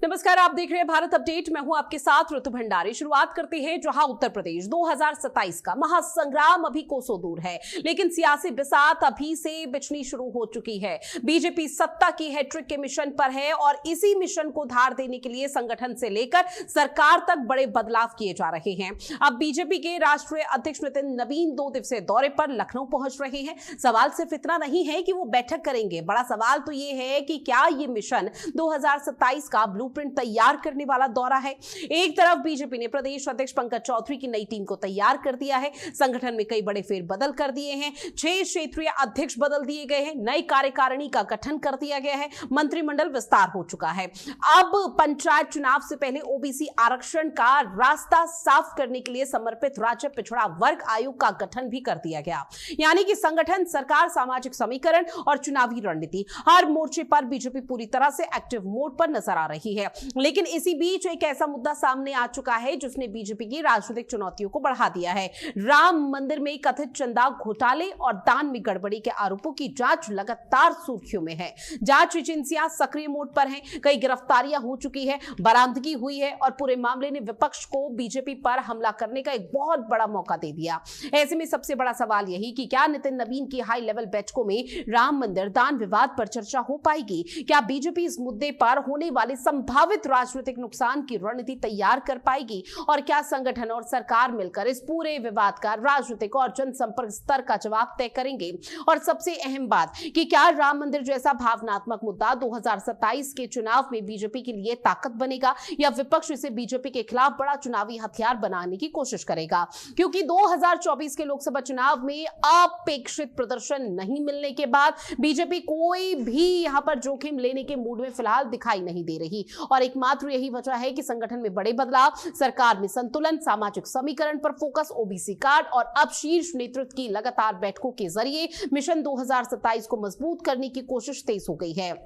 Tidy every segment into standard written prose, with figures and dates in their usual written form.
नमस्कार, आप देख रहे हैं भारत अपडेट। मैं हूं आपके साथ ऋतु भंडारी। शुरुआत करते हैं जहां उत्तर प्रदेश 2027 का महासंग्राम अभी कोसों दूर है, लेकिन सियासी बिसात अभी से बिछनी शुरू हो चुकी है। बीजेपी सत्ता की हैट्रिक के मिशन पर है और इसी मिशन को धार देने के लिए संगठन से लेकर सरकार तक बड़े बदलाव किए जा रहे हैं। अब बीजेपी के राष्ट्रीय अध्यक्ष नितिन नवीन 2 दिवसीय दौरे पर लखनऊ पहुंच रहे हैं। सवाल सिर्फ इतना नहीं है कि वो बैठक करेंगे, बड़ा सवाल तो ये है कि क्या ये मिशन 2027 का ब्लूप्रिंट तैयार करने वाला दौरा है। एक तरफ बीजेपी ने प्रदेश अध्यक्ष पंकज चौधरी की नई टीम को तैयार कर दिया है। संगठन में कई बड़े फेरबदल कर दिए हैं। 6 क्षेत्रीय अध्यक्ष बदल दिए गए हैं। नई कार्यकारिणी का गठन कर दिया गया है। मंत्रिमंडल विस्तार हो चुका है। अब पंचायत चुनाव से पहले ओबीसी आरक्षण का रास्ता साफ करने के लिए समर्पित राज्य पिछड़ा वर्ग आयोग का गठन भी कर दिया गया। यानी कि संगठन, सरकार, सामाजिक समीकरण और चुनावी रणनीति, हर मोर्चे पर बीजेपी पूरी तरह से एक्टिव मोड पर नजर आ रही है। लेकिन इसी बीच एक ऐसा मुद्दा सामने आ चुका है जिसने बीजेपी की राजनीतिक चुनौतियों को बढ़ा दिया है। राम मंदिर में कथित चंदा घोटाले और दान में गड़बड़ी के आरोपों की जांच लगातार सुर्खियों में है। जांच एजेंसियां सक्रिय मोड पर हैं। कई गिरफ्तारियां हो चुकी है, बरामदगी हुई है और पूरे मामले ने विपक्ष को बीजेपी पर हमला करने का एक बहुत बड़ा मौका दे दिया। ऐसे में सबसे बड़ा सवाल यही कि क्या नितिन नवीन की हाई लेवल बैठकों में राम मंदिर दान विवाद पर चर्चा हो पाएगी? क्या बीजेपी इस मुद्दे पर होने वाले संभावित राजनीतिक नुकसान की रणनीति तैयार कर पाएगी? और क्या संगठन और सरकार मिलकर इस पूरे विवाद का राजनीतिक और जनसंपर्क स्तर का जवाब तय करेंगे? और सबसे अहम बात कि क्या राम मंदिर जैसा भावनात्मक मुद्दा 2027 के चुनाव में बीजेपी के लिए ताकत बनेगा या विपक्ष इसे बीजेपी के खिलाफ बड़ा चुनावी हथियार बनाने की कोशिश करेगा? क्योंकि 2024 के लोकसभा चुनाव में अपेक्षित प्रदर्शन नहीं मिलने के बाद बीजेपी कोई भी यहां पर जोखिम लेने के मूड में फिलहाल दिखाई नहीं दे रही और एकमात्र यही वजह है कि संगठन में बड़े बदलाव, सरकार में संतुलन, सामाजिक समीकरण पर फोकस, ओबीसी कार्ड और अब शीर्ष नेतृत्व की लगातार बैठकों के जरिए मिशन 2027 को मजबूत करने की कोशिश तेज हो गई है।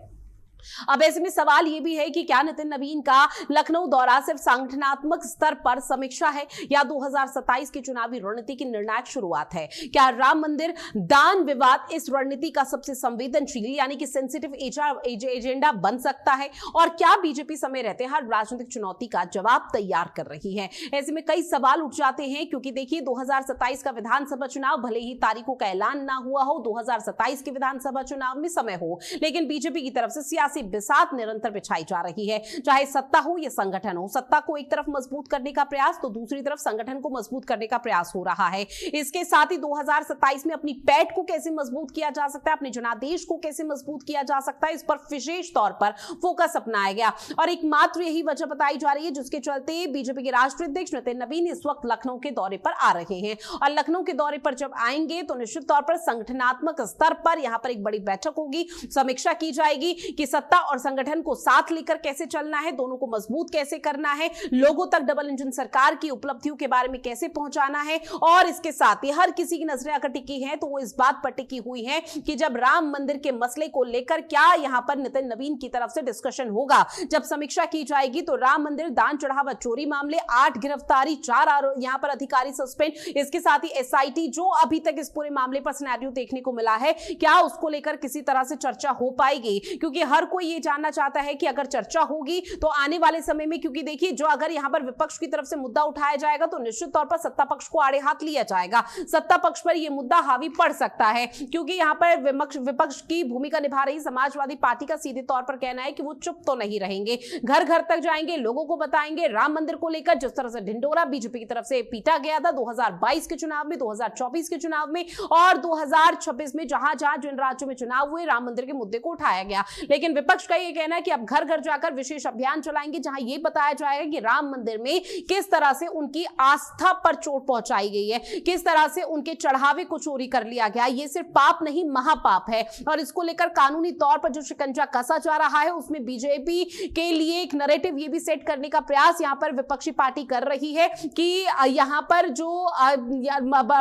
अब ऐसे में सवाल यह भी है कि क्या नितिन नवीन का लखनऊ दौरा सिर्फ संगठनात्मक स्तर पर समीक्षा है या 2027 की चुनावी रणनीति की निर्णायक शुरुआत है? क्या राम मंदिर दान विवाद इस रणनीति का सबसे संवेदनशील यानी कि सेंसिटिव एजेंडा बन सकता है? और क्या बीजेपी समय रहते हर राजनीतिक चुनौती का जवाब तैयार कर रही है? ऐसे में कई सवाल उठ जाते हैं क्योंकि देखिए 2027 का विधानसभा चुनाव भले ही तारीखों का ऐलान ना हुआ हो, 2027 के विधानसभा चुनाव में समय हो, लेकिन बीजेपी की तरफ से बिसात निरंतर बिछाई जा रही है। चाहे सत्ता हो या संगठन हो, सत्ता को एक तरफ मजबूत करने का प्रयास तो दूसरी तरफ संगठन को मजबूत करने का प्रयास हो रहा है। इसके साथ ही 2027 में अपनी पैठ को कैसे मजबूत किया जा सकता है, अपने जनादेश को कैसे मजबूत किया जा सकता है, इस पर विशेष तौर पर फोकस अपनाया गया और एकमात्र यही वजह बताई जा रही है जिसके चलते बीजेपी के राष्ट्रीय अध्यक्ष नितिन नवीन इस वक्त लखनऊ के दौरे पर आ रहे हैं। और लखनऊ के दौरे पर जब आएंगे तो निश्चित तौर पर संगठनात्मक स्तर पर यहां पर एक बड़ी बैठक होगी, समीक्षा की जाएगी कि सत्ता और संगठन को साथ लेकर कैसे चलना है, दोनों को मजबूत कैसे करना है, लोगों तक डबल इंजन सरकार की उपलब्धियों के बारे में कैसे पहुंचाना है। और इसके साथ ही हर किसी की नजरें अगर टिकी हैं तो वो इस बात पर टिकी हुई है कि जब राम मंदिर के मसले को लेकर क्या यहां पर नितिन नवीन की तरफ से डिस्कशन होगा, जब समीक्षा की जाएगी तो राम मंदिर दान चढ़ावा चोरी मामले 8 गिरफ्तारी, 4 यहां पर अधिकारी सस्पेंड, इसके साथ ही एसआईटी जो अभी तक इस पूरे मामले पर सिनेरियो देखने को मिला है, क्या उसको लेकर किसी तरह से चर्चा हो पाएगी? क्योंकि हर कोई ये जानना चाहता है कि अगर चर्चा होगी तो आने वाले समय में, क्योंकि देखिए जो अगर यहां पर विपक्ष की तरफ से मुद्दा उठाया जाएगा तो निश्चित तौर पर सत्ता पक्ष को आड़े हाथ लिया जाएगा। सत्ता पक्ष पर यह मुद्दा हावी पड़ सकता है क्योंकि यहां पर विपक्ष की भूमिका निभा रही समाजवादी पार्टी का सीधे तौर पर कहना है कि वो चुप तो नहीं रहेंगे, घर घर तक जाएंगे, लोगों को बताएंगे राम मंदिर को लेकर जिस तरह से ढिंडोरा बीजेपी की तरफ से पीटा गया था 2022 के चुनाव में, 2024 के चुनाव में और 2026 में जहां जहां जिन राज्यों में चुनाव हुए राम मंदिर के मुद्दे को उठाया गया। लेकिन विपक्ष का यह कहना है कि अब घर घर जाकर विशेष अभियान चलाएंगे जहां यह बताया जाएगा कि राम मंदिर में किस तरह से उनकी आस्था पर चोट पहुंचाई गई है, किस तरह से उनके चढ़ावे को चोरी कर लिया गया। यह सिर्फ पाप नहीं महापाप है और इसको लेकर कानूनी तौर पर जो शिकंजा कसा जा रहा है उसमें बीजेपी के लिए एक नैरेटिव ये भी सेट करने का प्रयास यहां पर विपक्षी पार्टी कर रही है कि यहां पर जो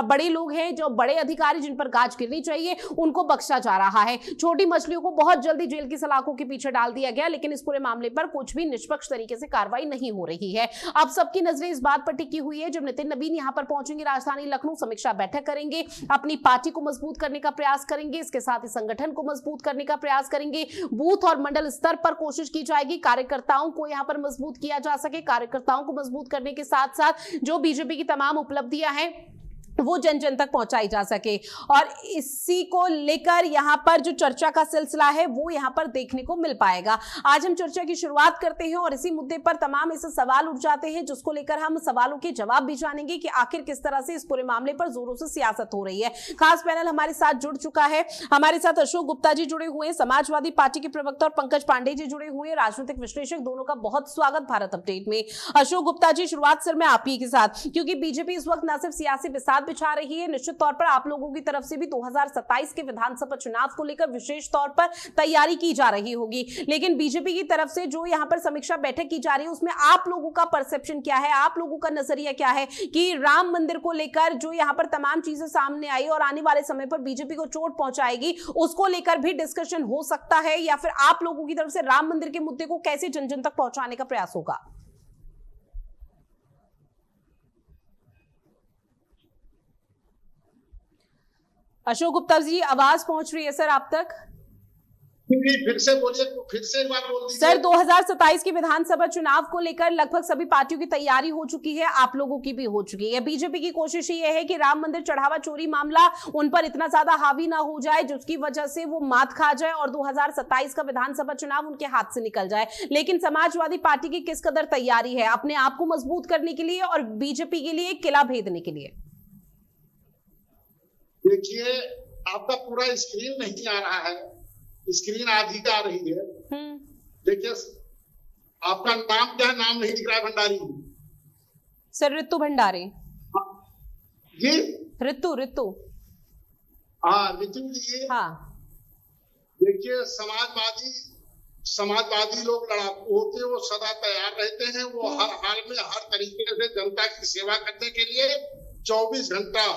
बड़े लोग हैं, जो बड़े अधिकारी जिन पर गाज गिरनी चाहिए उनको बख्शा जा रहा है, छोटी मछलियों को बहुत जल्दी जेल की सलाखों चाकू के पीछे डाल दिया गया, लेकिन इस पूरे मामले पर कुछ भी निष्पक्ष तरीके से कार्रवाई नहीं हो रही है। अब सबकी नजरें इस बात पर टिकी हुई है, जब नितिन नवीन यहां पर पहुंचेंगे राजधानी लखनऊ, समीक्षा बैठक करेंगे, अपनी पार्टी को मजबूत करने का प्रयास करेंगे, इसके साथ ही संगठन को मजबूत करने का प्रयास करेंगे। बूथ और मंडल स्तर पर कोशिश की जाएगी कार्यकर्ताओं को यहां पर मजबूत किया जा सके। कार्यकर्ताओं को मजबूत करने के साथ साथ जो बीजेपी की तमाम उपलब्धियां हैं वो जन जन तक पहुंचाई जा सके, और इसी को लेकर यहां पर जो चर्चा का सिलसिला है वो यहां पर देखने को मिल पाएगा। आज हम चर्चा की शुरुआत करते हैं और इसी मुद्दे पर तमाम ऐसे सवाल उठ जाते हैं जिसको लेकर हम सवालों के जवाब भी जानेंगे कि आखिर किस तरह से इस पूरे मामले पर जोरों से सियासत हो रही है। खास पैनल हमारे साथ जुड़ चुका है। हमारे साथ अशोक गुप्ता जी जुड़े हुए हैं, समाजवादी पार्टी के प्रवक्ता, और पंकज पांडे जी जुड़े हुए हैं, राजनीतिक विश्लेषक। दोनों का बहुत स्वागत भारत अपडेट में। अशोक गुप्ता जी, शुरुआत सर मैं आप ही के साथ, क्योंकि बीजेपी इस वक्त न सिर्फ सियासी बिसात बिछा रही है, निश्चित तौर पर आप लोगों की तरफ से भी 2027 के विधानसभा चुनाव को लेकर विशेष तौर पर तैयारी की जा रही होगी, लेकिन बीजेपी की तरफ से जो यहां पर समीक्षा बैठक की जा रही है उसमें आप लोगों का परसेप्शन क्या है, आप लोगों का नजरिया क्या है कि राम मंदिर को लेकर जो यहां पर तमाम चीजें सामने आई और आने वाले समय पर बीजेपी को चोट पहुंचाएगी, उसको लेकर भी डिस्कशन हो सकता है, या फिर आप लोगों की तरफ से राम मंदिर के मुद्दे को कैसे जन जन तक पहुंचाने का प्रयास होगा? अशोक गुप्ता जी, आवाज पहुंच रही है सर आप तक? फिर से बोलिए, फिर से एक बार बोल दीजिए। सर, 2027 के विधानसभा चुनाव को लेकर लगभग सभी पार्टियों की तैयारी हो चुकी है, आप लोगों की भी हो चुकी है। बीजेपी की कोशिश ये है कि राम मंदिर चढ़ावा चोरी मामला उन पर इतना ज्यादा हावी ना हो जाए जिसकी वजह से वो मात खा जाए और 2027 का विधानसभा चुनाव उनके हाथ से निकल जाए। लेकिन समाजवादी पार्टी की किस कदर तैयारी है अपने आप को मजबूत करने के लिए और बीजेपी के लिए किला भेदने के लिए? देखिए, आपका पूरा स्क्रीन नहीं आ रहा है, स्क्रीन आधी आ रही है। देखिए, आपका नाम क्या है? नाम नहीं दिख रहा है। भंडारी सर, रितु भंडारी जी। रितु हाँ, रितु जी। हाँ, देखिए, समाजवादी लोग लड़ाकू होते हैं, वो सदा तैयार रहते हैं। वो हर हाल में हर तरीके से जनता की सेवा करने के लिए 24 घंटा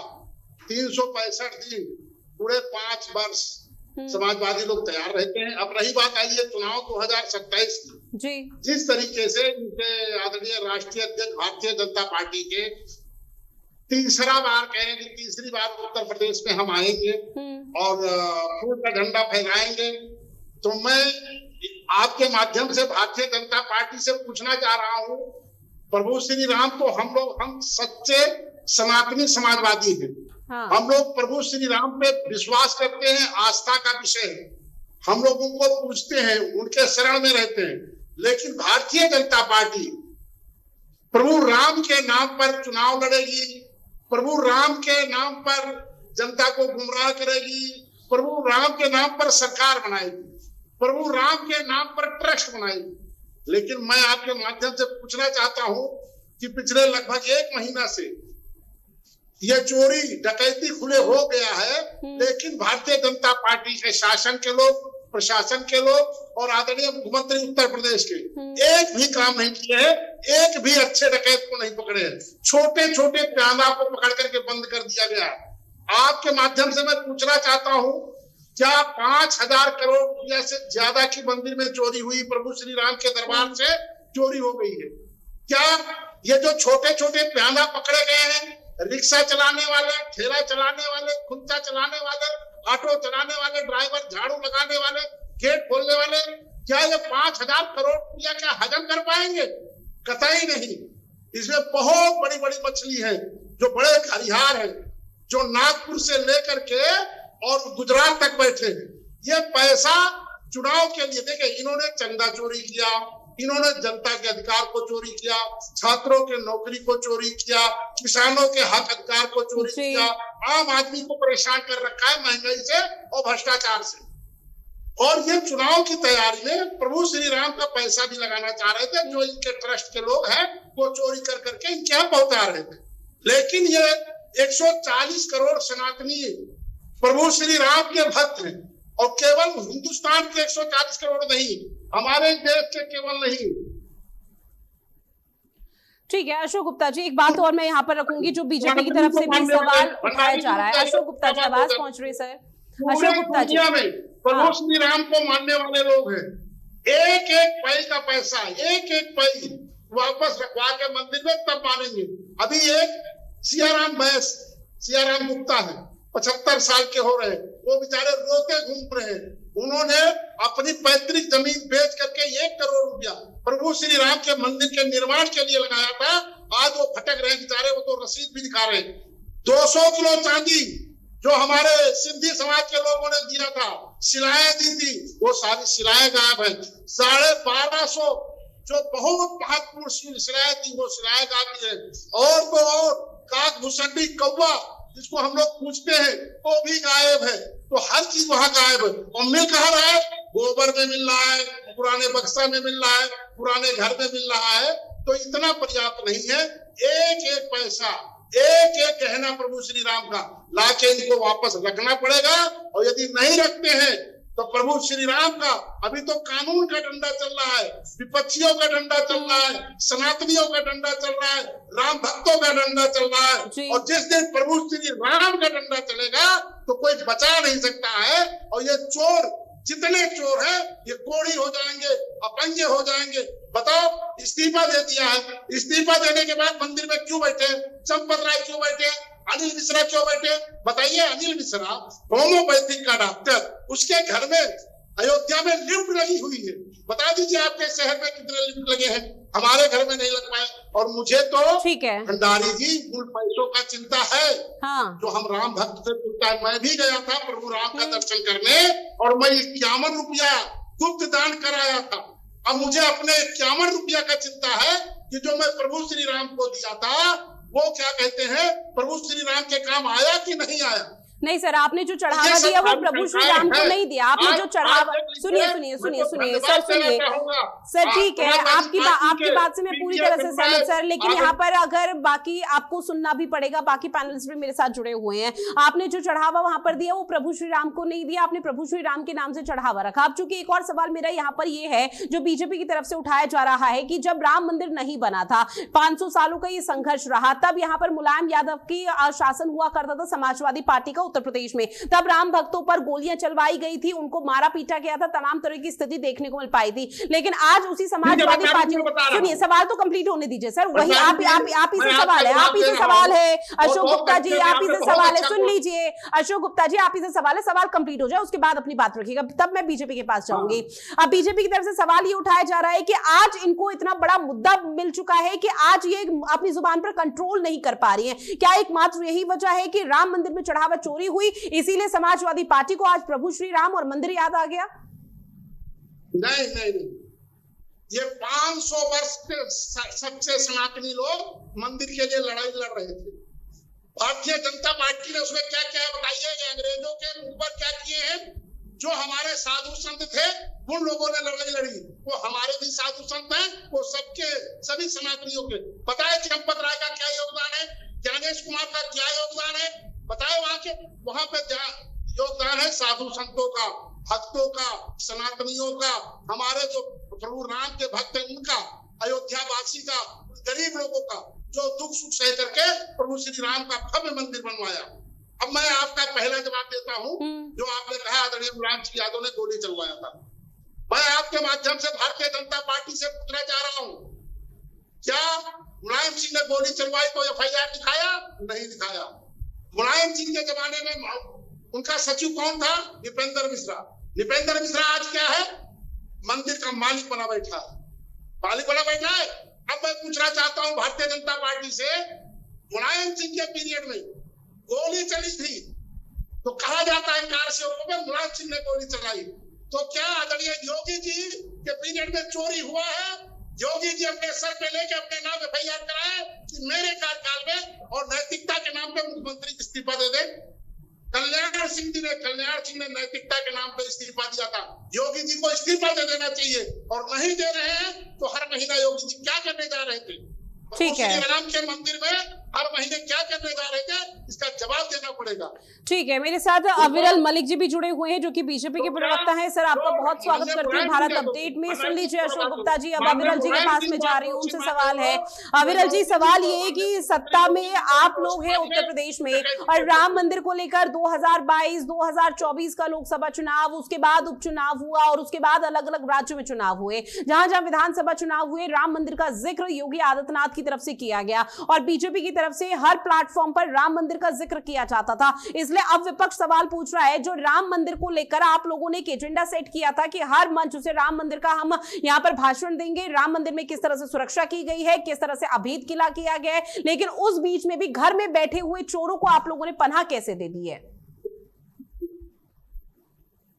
365 दिन पूरे 5 वर्ष समाजवादी लोग तैयार रहते हैं। अब रही बात आई है चुनाव 2027 की जी, जिस तरीके से इनके आदरणीय राष्ट्रीय अध्यक्ष भारतीय जनता पार्टी के तीसरा बार कह रहे हैं कि तीसरी बार उत्तर प्रदेश में हम आएंगे और फूल का झंडा फहराएंगे, तो मैं आपके माध्यम से भारतीय जनता पार्टी से पूछना चाह रहा हूँ, प्रभु श्री राम तो हम सच्चे सनातनी समाजवादी हैं। हाँ। हम लोग प्रभु श्री राम पे विश्वास करते हैं, आस्था का विषय है, हम लोग उनको पूजते हैं, उनके शरण में रहते हैं। लेकिन भारतीय जनता पार्टी प्रभु राम के नाम पर चुनाव लड़ेगी, प्रभु राम के नाम पर जनता को गुमराह करेगी, प्रभु राम के नाम पर सरकार बनाएगी, प्रभु राम के नाम पर ट्रस्ट बनाएगी। लेकिन मैं आपके माध्यम से पूछना चाहता हूं कि पिछले लगभग 1 महीना से ये चोरी डकैती खुले हो गया है, लेकिन भारतीय जनता पार्टी के शासन के लोग, प्रशासन के लोग और आदरणीय मुख्यमंत्री उत्तर प्रदेश के एक भी काम नहीं किए हैं, एक भी अच्छे डकैत को नहीं पकड़े हैं। छोटे छोटे प्यादा को पकड़ करके बंद कर दिया गया है। आपके माध्यम से मैं पूछना चाहता हूं, क्या 5000 करोड़ रुपया से ज्यादा की मंदिर में चोरी हुई, प्रभु श्री राम के दरबार से चोरी हो गई है? क्या ये जो छोटे छोटे प्यादा पकड़े गए हैं, रिक्शा चलाने वाले, ठेला चलाने वाले, खुंचा चलाने वाले, ऑटो चलाने वाले, ड्राइवर, झाड़ू लगाने वाले, गेट खोलने वाले, क्या ये 5000 करोड़ रुपया क्या हजम कर पाएंगे? कतई नहीं। इसमें बहुत बड़ी बड़ी मछली है, जो बड़े खरिहार है, जो नागपुर से लेकर के और गुजरात तक बैठे हैं। ये पैसा चुनाव के लिए, देखिए, इन्होंने चंदा चोरी किया, इन्होंने जनता के अधिकार को चोरी किया, छात्रों के नौकरी को चोरी किया, किसानों के हक अधिकार को चोरी किया, आम आदमी को परेशान कर रखा है महंगाई से और भ्रष्टाचार से। और ये चुनाव की तैयारी में प्रभु श्री राम का पैसा भी लगाना चाह रहे थे, जो इनके ट्रस्ट के लोग हैं वो चोरी कर करके इनके यहाँ पहुंचा रहे थे। लेकिन ये 140 करोड़ सनातनी प्रभु श्री राम के भक्त हैं, और केवल हिंदुस्तान के 140 करोड़ नहीं, हमारे देश के केवल नहीं। ठीक है अशोक गुप्ता जी, एक बात और मैं यहाँ पर रखूंगी, जो बीजेपी की तरफ से भी सवाल उठाया जा रहा है। अशोक गुप्ता जी, आवाज पहुंच रही है सर? अशोक गुप्ता जी, प्रभु श्री राम को मानने वाले लोग हैं। एक एक पै का पैसा, एक एक पै वापस रखवा के मंदिर में तब मानेंगे। अभी एक सियाराम बैस, सियाराम गुप्ता है, 75 साल के हो रहे, वो बेचारे रोते घूम रहे हैं। उन्होंने अपनी पैतृक जमीन बेच करके 1 करोड़ रुपया प्रभु श्री राम के मंदिर के निर्माण के लिए लगाया था। आज वो भटक रहे बेचारे, वो तो रसीद भी दिखा रहे। 200 किलो चांदी जो हमारे सिंधी समाज के लोगों ने दिया था, शिलाएं दी थी, वो सारी शिलाएं गायब है। 1250 जो बहुत महत्वपूर्ण शिलाएं थी, वो शिलाएं गायब है। और तो और काक भुसंडी कौवा जिसको हम लोग पूछते हैं, वो भी गायब है। तो हर चीज वहां गायब है। और मिल कहाँ रहा है? गोबर में मिल रहा है, पुराने बक्सा में मिल रहा है, पुराने घर में मिल रहा है। तो इतना पर्याप्त नहीं है। एक एक पैसा, एक एक गहना प्रभु श्री राम का लाके इनको वापस रखना पड़ेगा। और यदि नहीं रखते हैं तो प्रभु श्री राम का अभी तो कानून का डंडा चल रहा है, विपक्षियों का डंडा चल रहा है, सनातनियों का डंडा चल रहा है, राम भक्तों का डंडा चल रहा है। और जिस दिन प्रभु श्री राम का डंडा चलेगा तो कोई बचा नहीं सकता है। और ये चोर, जितने चोर हैं, ये कोड़ी हो जाएंगे, अपंजे हो जाएंगे। बताओ, इस्तीफा दे दिया है, इस्तीफा देने के बाद मंदिर में क्यों बैठे? चंपत राय क्यों बैठे? अनिल मिश्रा क्यों बैठे? बताइए। अनिल मिश्रा होम्योपैथिक का डॉक्टर, उसके घर में अयोध्या में लिफ्ट लगी हुई है। बता दीजिए आपके शहर में कितने लिफ्ट लगे हैं? हमारे घर में नहीं लग पाए। और मुझे तो ठीक है भंडारी जी, मूल पैसों का चिंता है। हाँ। जो हम राम भक्त से पूछता है, मैं भी गया था प्रभु राम का दर्शन करने और मैं 51 रुपया गुप्त दान कराया था। अब मुझे अपने 51 रुपया का चिंता है कि जो मैं प्रभु श्री राम को दिया था, वो क्या कहते हैं, प्रभु श्री राम के काम आया कि नहीं आया? नहीं सर, आपने जो चढ़ावा दिया वो प्रभु श्री राम को नहीं दिया। आपने जो चढ़ावा, सुनिए सुनिए सुनिए सुनिए सर, सुनिए सर, ठीक है, आपकी बात से मैं पूरी तरह से सहमत सर। लेकिन यहाँ पर अगर बाकी आपको सुनना भी पड़ेगा, बाकी पैनलिस्ट भी मेरे साथ जुड़े हुए हैं। आपने जो चढ़ावा वहां पर दिया वो प्रभु श्री राम को नहीं दिया, आपने प्रभु श्री राम के नाम से चढ़ावा रखा। अब चूंकि एक और सवाल मेरा यहाँ पर ये है जो बीजेपी की तरफ से उठाया जा रहा है कि जब राम मंदिर नहीं बना था, 500 सालों का ये संघर्ष रहा, तब यहाँ पर मुलायम यादव की शासन हुआ करता था, समाजवादी पार्टी का, उत्तर प्रदेश में। तब राम भक्तों पर गोलियां चलवाई गई थी, उनको मारा पीटा गया था, तमाम तरह की स्थिति देखने को मिल पाई थी। लेकिन आज उसी समाजवादी पार्टी, सुनिए सवाल तो कंप्लीट होने दीजिए सर, वही आप ही से सवाल है, आप ही से सवाल है। अशोक गुप्ता जी, आप ही से सवाल है, सुन लीजिए। अशोक गुप्ता जी, आप ही से सवाल है, सवाल कंप्लीट हो जाए उसके बाद अपनी बात रखिएगा, तब मैं बीजेपी के पास जाऊंगी। अब बीजेपी की तरफ से सवाल ये उठाया जा रहा है कि आज इनको इतना बड़ा मुद्दा मिल चुका है कि आज ये अपनी जुबान पर कंट्रोल नहीं कर पा रही है। क्या एकमात्र यही वजह है कि राम मंदिर में चढ़ावा चोरी हुई, इसीलिए समाजवादी पार्टी को आज प्रभु श्री राम और मंदिर याद आ गया? नहीं नहीं नहीं, ये 500 वर्ष के सच्चे सनातनी लोग मंदिर के लिए लड़ाई लड़ रहे थे। भारतीय जनता पार्टी ने उसमें क्या क्या बताइए, अंग्रेजों के ऊपर क्या किए हैं। जो हमारे साधु संत थे उन लोगों ने लड़ाई लड़ी, वो हमारे भी साधु संत हैं, वो सबके सभी सनातनियों के। बताए चंपत राय का क्या योगदान है, ज्ञानेश कुमार का क्या योगदान है, बताए वहां पे योगदान है साधु संतों का, भक्तों का, सनातनियों का, हमारे जो प्रभु राम के भक्त हैं उनका, अयोध्या वासी का, गरीब लोगों का, जो दुख सुख सह करके प्रभु श्री राम का भव्य मंदिर बनवाया। अब मैं आपका पहला जवाब देता हूँ, जो आपने कहा आदरणीय मुलायम सिंह यादव ने गोली चलवाया था। मैं आपके माध्यम से भारतीय जनता पार्टी से पूछना चाह रहा हूँ, क्या मुलायम सिंह ने गोली चलवाई तो FIR दिखाया? नहीं दिखाया। मुलायम सिंह के जमाने में उनका सचिव कौन था? निपेंद्र मिश्रा। निपेंद्र मिश्रा आज क्या है? मंदिर का मालिक बना बैठा है, मालिक बना बैठा है। अब मैं पूछना चाहता हूं भारतीय जनता पार्टी से, मुलायम सिंह के पीरियड में गोली चली थी तो कहा जाता है कारसेवकों पर मुलायम सिंह ने गोली चलाई, तो क्या आदरणीय योगी जी के पीरियड में चोरी हुआ है? योगी जी अपने सर पे लेके अपने नाम FIR कराए कि मेरे कार्यकाल में, और नैतिकता के नाम पे मुख्यमंत्री इस्तीफा दे दे। कल्याण सिंह ने नैतिकता के नाम पे इस्तीफा दिया था। योगी जी को इस्तीफा दे देना चाहिए, और नहीं दे रहे हैं तो हर महीना योगी जी क्या करने जा रहे थे? ठीक है। श्री राम के मंदिर में हर महीने क्या करने जा रहे थे, इसका जवाब देना पड़ेगा। ठीक है, मेरे साथ अविरल मलिक जी भी जुड़े हुए हैं जो कि बीजेपी के प्रवक्ता हैं। सर, आपका बहुत स्वागत करती हूँ भारत अपडेट में। सुन लीजिए अशोक गुप्ता जी, अब अविरल जी के पास में जा रही हूँ, उनसे सवाल है। अविरल जी, सवाल ये है कि सत्ता में आप लोग हैं उत्तर प्रदेश में, और राम मंदिर को लेकर 2022, 2024 का लोकसभा चुनाव, उसके बाद उपचुनाव हुआ और उसके बाद अलग अलग राज्यों में चुनाव हुए। जहां जहां विधानसभा चुनाव हुए, राम मंदिर का जिक्र योगी आदित्यनाथ की तरफ से किया गया और बीजेपी की तरफ से हर प्लेटफॉर्म पर राम मंदिर का जिक्र किया जाता था। इसलिए अब विपक्ष सवाल पूछ रहा है, जो राम मंदिर को लेकर आप लोगों ने एक एजेंडा सेट किया था कि हर मंच से राम मंदिर का हम यहां पर भाषण देंगे, राम मंदिर में किस तरह से सुरक्षा की गई है, किस तरह से अभेद किला किया गया है, लेकिन उस बीच में भी घर में बैठे हुए चोरों को आप लोगों ने पनाह कैसे दे दी है?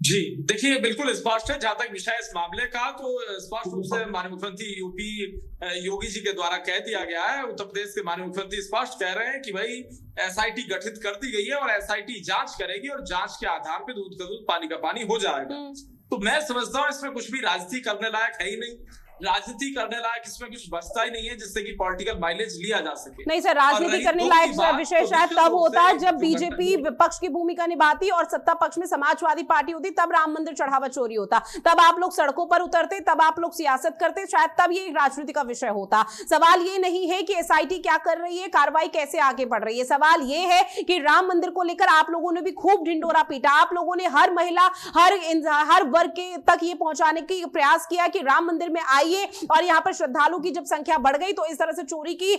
जी देखिए, बिल्कुल स्पष्ट है। जहां तक विषय इस मामले का, तो स्पष्ट रूप से माननीय मुख्यमंत्री यूपी योगी जी के द्वारा कह दिया गया है। उत्तर प्रदेश के माननीय मुख्यमंत्री स्पष्ट कह रहे हैं कि भाई एसआईटी गठित कर दी गई है और एसआईटी जांच करेगी और जांच के आधार पर दूध का दूध पानी का पानी हो जाएगा। तो मैं समझता हूं इसमें कुछ भी राजनीति करने लायक है ही नहीं। राजनीति करने लायक इसमें कुछ बचता ही नहीं है जिससे कि पॉलिटिकल माइलेज लिया जा सके। नहीं सर, राजनीति करने लायक विषय शायद तब होता है जब बीजेपी विपक्ष की भूमिका निभाती और सत्ता पक्ष में समाजवादी पार्टी होती, तब राम मंदिर चढ़ावा चोरी होता, तब आप लोग सड़कों पर उतरते, तब आप लोग सियासत करते, शायद तब ये राजनीति का विषय होता। सवाल ये नहीं है कि एसआईटी क्या कर रही है, कार्रवाई कैसे आगे बढ़ रही है। सवाल ये है कि राम मंदिर को लेकर आप लोगों ने भी खूब ढिंडोरा पीटा। आप लोगों ने हर महिला, हर वर्ग के तक ये पहुंचाने की प्रयास किया कि राम मंदिर में आइए, और यहाँ पर श्रद्धालु की जब संख्या बढ़ गई तो इस तरह से चोरी की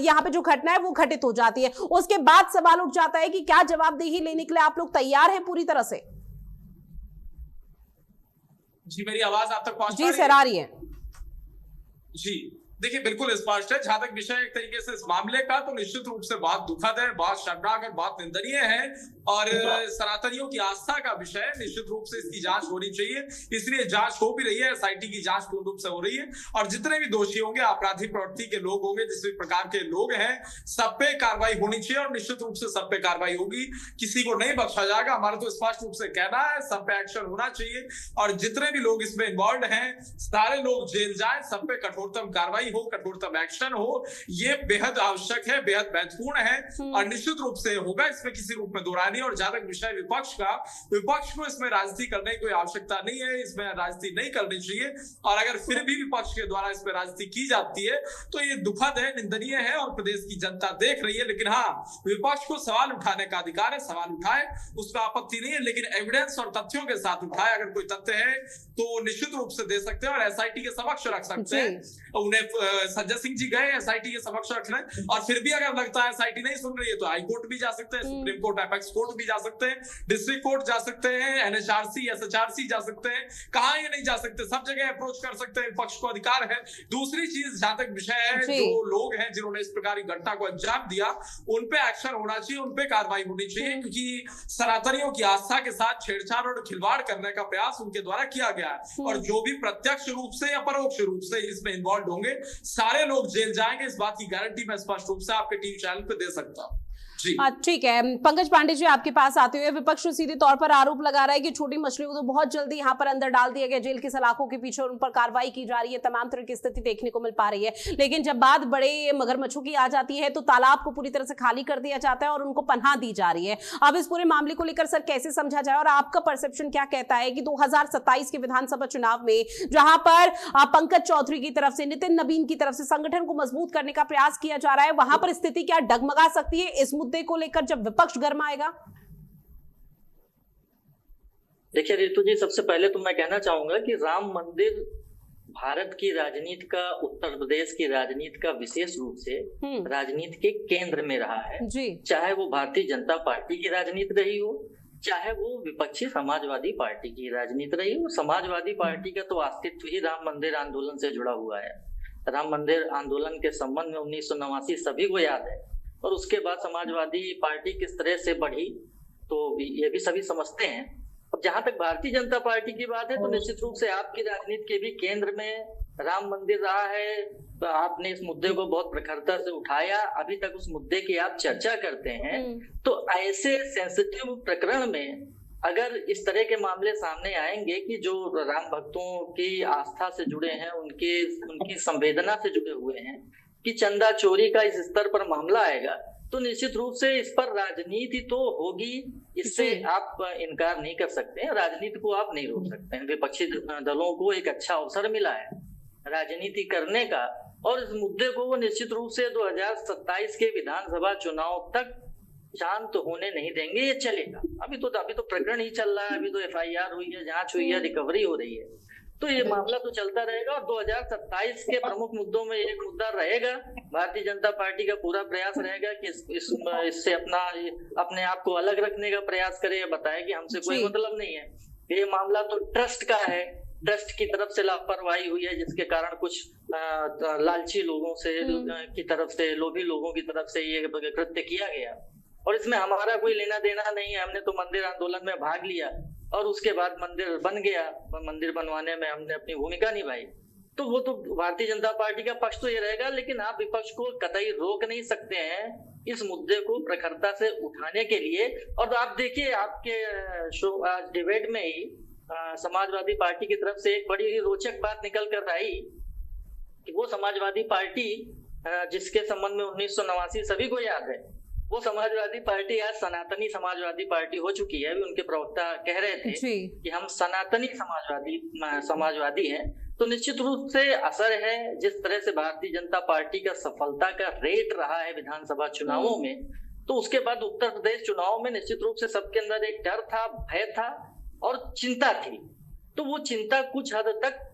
यहाँ पे जो घटना है वो घटित हो जाती है। उसके बाद सवाल उठ जाता है कि क्या जवाबदेही लेने के लिए आप लोग तैयार हैं पूरी तरह से? जी, मेरी आवाज आप तक पहुंच जी सर, आ रही है। जी देखिए, बिल्कुल स्पष्ट है। जहां तक विषय एक तरीके से इस मामले का, तो निश्चित रूप से बहुत दुखद है, बहुत शर्मनाक है, बहुत निंदनीय है और सनातनियों की आस्था का विषय है। निश्चित रूप से इसकी जांच होनी चाहिए, इसलिए जांच हो भी रही है। एसआईटी की जांच पूर्ण रूप से हो रही है और जितने भी दोषी होंगे, आपराधिक प्रवृत्ति के लोग होंगे, जिस भी प्रकार के लोग हैं, सब पे कार्रवाई होनी चाहिए और निश्चित रूप से सब पे कार्रवाई होगी, किसी को नहीं बख्शा जाएगा। हमारा तो स्पष्ट रूप से कहना है, सब पे एक्शन होना चाहिए और जितने भी लोग इसमें इन्वॉल्व हैं, सारे लोग जेल जाए, सब पे कठोरतम कार्रवाई हो, कठोरतम एक्शन हो। ये बेहद आवश्यक है, बेहद महत्वपूर्ण है और निश्चित रूप से होगा, इसमें किसी रूप में दो राय नहीं। और जहां तक विषय विपक्ष का, विपक्ष को इसमें राजनीति करने की कोई आवश्यकता नहीं है, इसमें राजनीति नहीं करनी चाहिए और अगर फिर भी विपक्ष के द्वारा इसमें राजनीति की जाती है तो ये दुखद है, निंदनीय है और प्रदेश की जनता देख रही है। लेकिन हाँ, विपक्ष को सवाल उठाने का अधिकार है, सवाल उठाए, उसमें आपत्ति नहीं है, लेकिन एविडेंस और तथ्यों के साथ उठाए। अगर कोई तथ्य है तो निश्चित रूप से दे सकते हैं और एसआईटी के समक्ष रख सकते हैं। उन्हें संजय सिंह जी गए एसआईटी के समक्ष रखने, और फिर भी अगर लगता है एसआईटी नहीं सुन रही है तो हाई कोर्ट भी जा सकते हैं, सुप्रीम कोर्ट, एपेक्स कोर्ट भी जा सकते हैं, डिस्ट्रिक्ट कोर्ट जा सकते हैं, एनएचआरसी, एसएचआरसी जा सकते हैं। कहां ये नहीं जा सकते, सब जगह अप्रोच कर सकते हैं, विपक्ष को अधिकार है। दूसरी चीज, जहां तक विषय है, जो लोग हैं जिन्होंने इस प्रकार की घटना को अंजाम दिया, उन पे एक्शन होना चाहिए, उन पे कार्रवाई होनी चाहिए, क्योंकि सनातनियों की आस्था के साथ छेड़छाड़ और खिलवाड़ करने का प्रयास उनके द्वारा किया गया है और जो भी प्रत्यक्ष रूप से या परोक्ष रूप से इसमें इन्वॉल्व होंगे, सारे लोग जेल जाएंगे। इस बात की गारंटी मैं स्पष्ट रूप से आपके टीवी चैनल पे दे सकता हूं। ठीक है, पंकज पांडे जी आपके पास आते हुए, विपक्ष सीधे तौर पर आरोप लगा रहा है कि छोटी मछलियों को तो बहुत जल्दी यहां पर अंदर डाल दिया गया, जेल की सलाखों के पीछे उन पर कार्रवाई की जा रही है, तमाम तरह की स्थिति देखने को मिल पा रही है, लेकिन जब बात बड़े मगरमच्छों की आ जाती है तो तालाब को पूरी तरह से खाली कर दिया जाता है और उनको पनाह दी जा रही है। अब इस पूरे मामले को लेकर सर कैसे समझा जाए और आपका परसेप्शन क्या कहता है कि 2027 के विधानसभा चुनाव में जहां पर पंकज चौधरी की तरफ से, नितिन नवीन की तरफ से संगठन को मजबूत करने का प्रयास किया जा रहा है, वहां पर स्थिति क्या डगमगा सकती है इस मुद्दे को लेकर जब विपक्ष गरमाएगा? देखिए रितु जी, सबसे पहले तो मैं कहना चाहूंगा कि राम मंदिर भारत की राजनीति का, उत्तर प्रदेश की राजनीति का विशेष रूप से राजनीति के केंद्र में रहा है जी। चाहे वो भारतीय जनता पार्टी की राजनीति रही हो, चाहे वो विपक्षी समाजवादी पार्टी की राजनीति रही हो। समाजवादी पार्टी का तो अस्तित्व ही राम मंदिर आंदोलन से जुड़ा हुआ है। राम मंदिर आंदोलन के संबंध में 1989 सभी को याद है और उसके बाद समाजवादी पार्टी किस तरह से बढ़ी तो ये भी सभी समझते हैं। अब जहां तक भारतीय जनता पार्टी की बात है तो निश्चित रूप से आपकी राजनीति के भी केंद्र में राम मंदिर रहा है, तो आपने इस मुद्दे को बहुत प्रखरता से उठाया, अभी तक उस मुद्दे की आप चर्चा करते हैं। तो ऐसे सेंसिटिव प्रकरण में अगर इस तरह के मामले सामने आएंगे कि जो राम भक्तों की आस्था से जुड़े हैं, उनकी संवेदना से जुड़े हुए हैं, कि चंदा चोरी का इस स्तर पर मामला आएगा तो निश्चित रूप से इस पर राजनीति तो होगी, इससे आप इनकार नहीं कर सकते हैं। राजनीति को आप नहीं रोक सकते हैं। विपक्षी दलों को एक अच्छा अवसर मिला है राजनीति करने का, और इस मुद्दे को वो निश्चित रूप से 2027 के विधानसभा चुनाव तक शांत होने नहीं देंगे। ये चलेगा। अभी तो प्रकरण ही चल रहा है, अभी तो FIR हुई है, जांच हुई है, रिकवरी हो रही है, तो ये मामला तो चलता रहेगा। और 2027 के प्रमुख मुद्दों में एक मुद्दा रहेगा, भारतीय जनता पार्टी का पूरा प्रयास रहेगा कि इससे अपने आप को अलग रखने का प्रयास करे, बताए कि हमसे कोई मतलब नहीं है। ये मामला तो ट्रस्ट का है, ट्रस्ट की तरफ से लापरवाही हुई है, जिसके कारण कुछ लालची लोगों से की तरफ से, लोभी लोगों की तरफ से ये कृत्य किया गया, और इसमें हमारा कोई लेना देना नहीं है। हमने तो मंदिर आंदोलन में भाग लिया और उसके बाद मंदिर बन गया, मंदिर बनवाने में हमने अपनी भूमिका निभाई, तो वो तो भारतीय जनता पार्टी का पक्ष तो ये रहेगा। लेकिन आप विपक्ष को कतई रोक नहीं सकते हैं इस मुद्दे को प्रखरता से उठाने के लिए। और आप देखिए, आपके आज डिबेट में ही समाजवादी पार्टी की तरफ से एक बड़ी ही रोचक बात निकल कर आई कि वो समाजवादी पार्टी जिसके संबंध में 1989 सभी को याद है, वो समाजवादी पार्टी आज सनातनी समाजवादी पार्टी हो चुकी है। उनके प्रवक्ता कह रहे थे कि हम सनातनी समाजवादी हैं। तो निश्चित रूप से असर है जिस तरह से भारतीय जनता पार्टी का सफलता का रेट रहा है विधानसभा चुनावों में, तो उसके बाद उत्तर प्रदेश चुनाव में निश्चित रूप से सबके अंदर एक डर था, भय था और चिंता थी। तो वो चिंता कुछ हद तक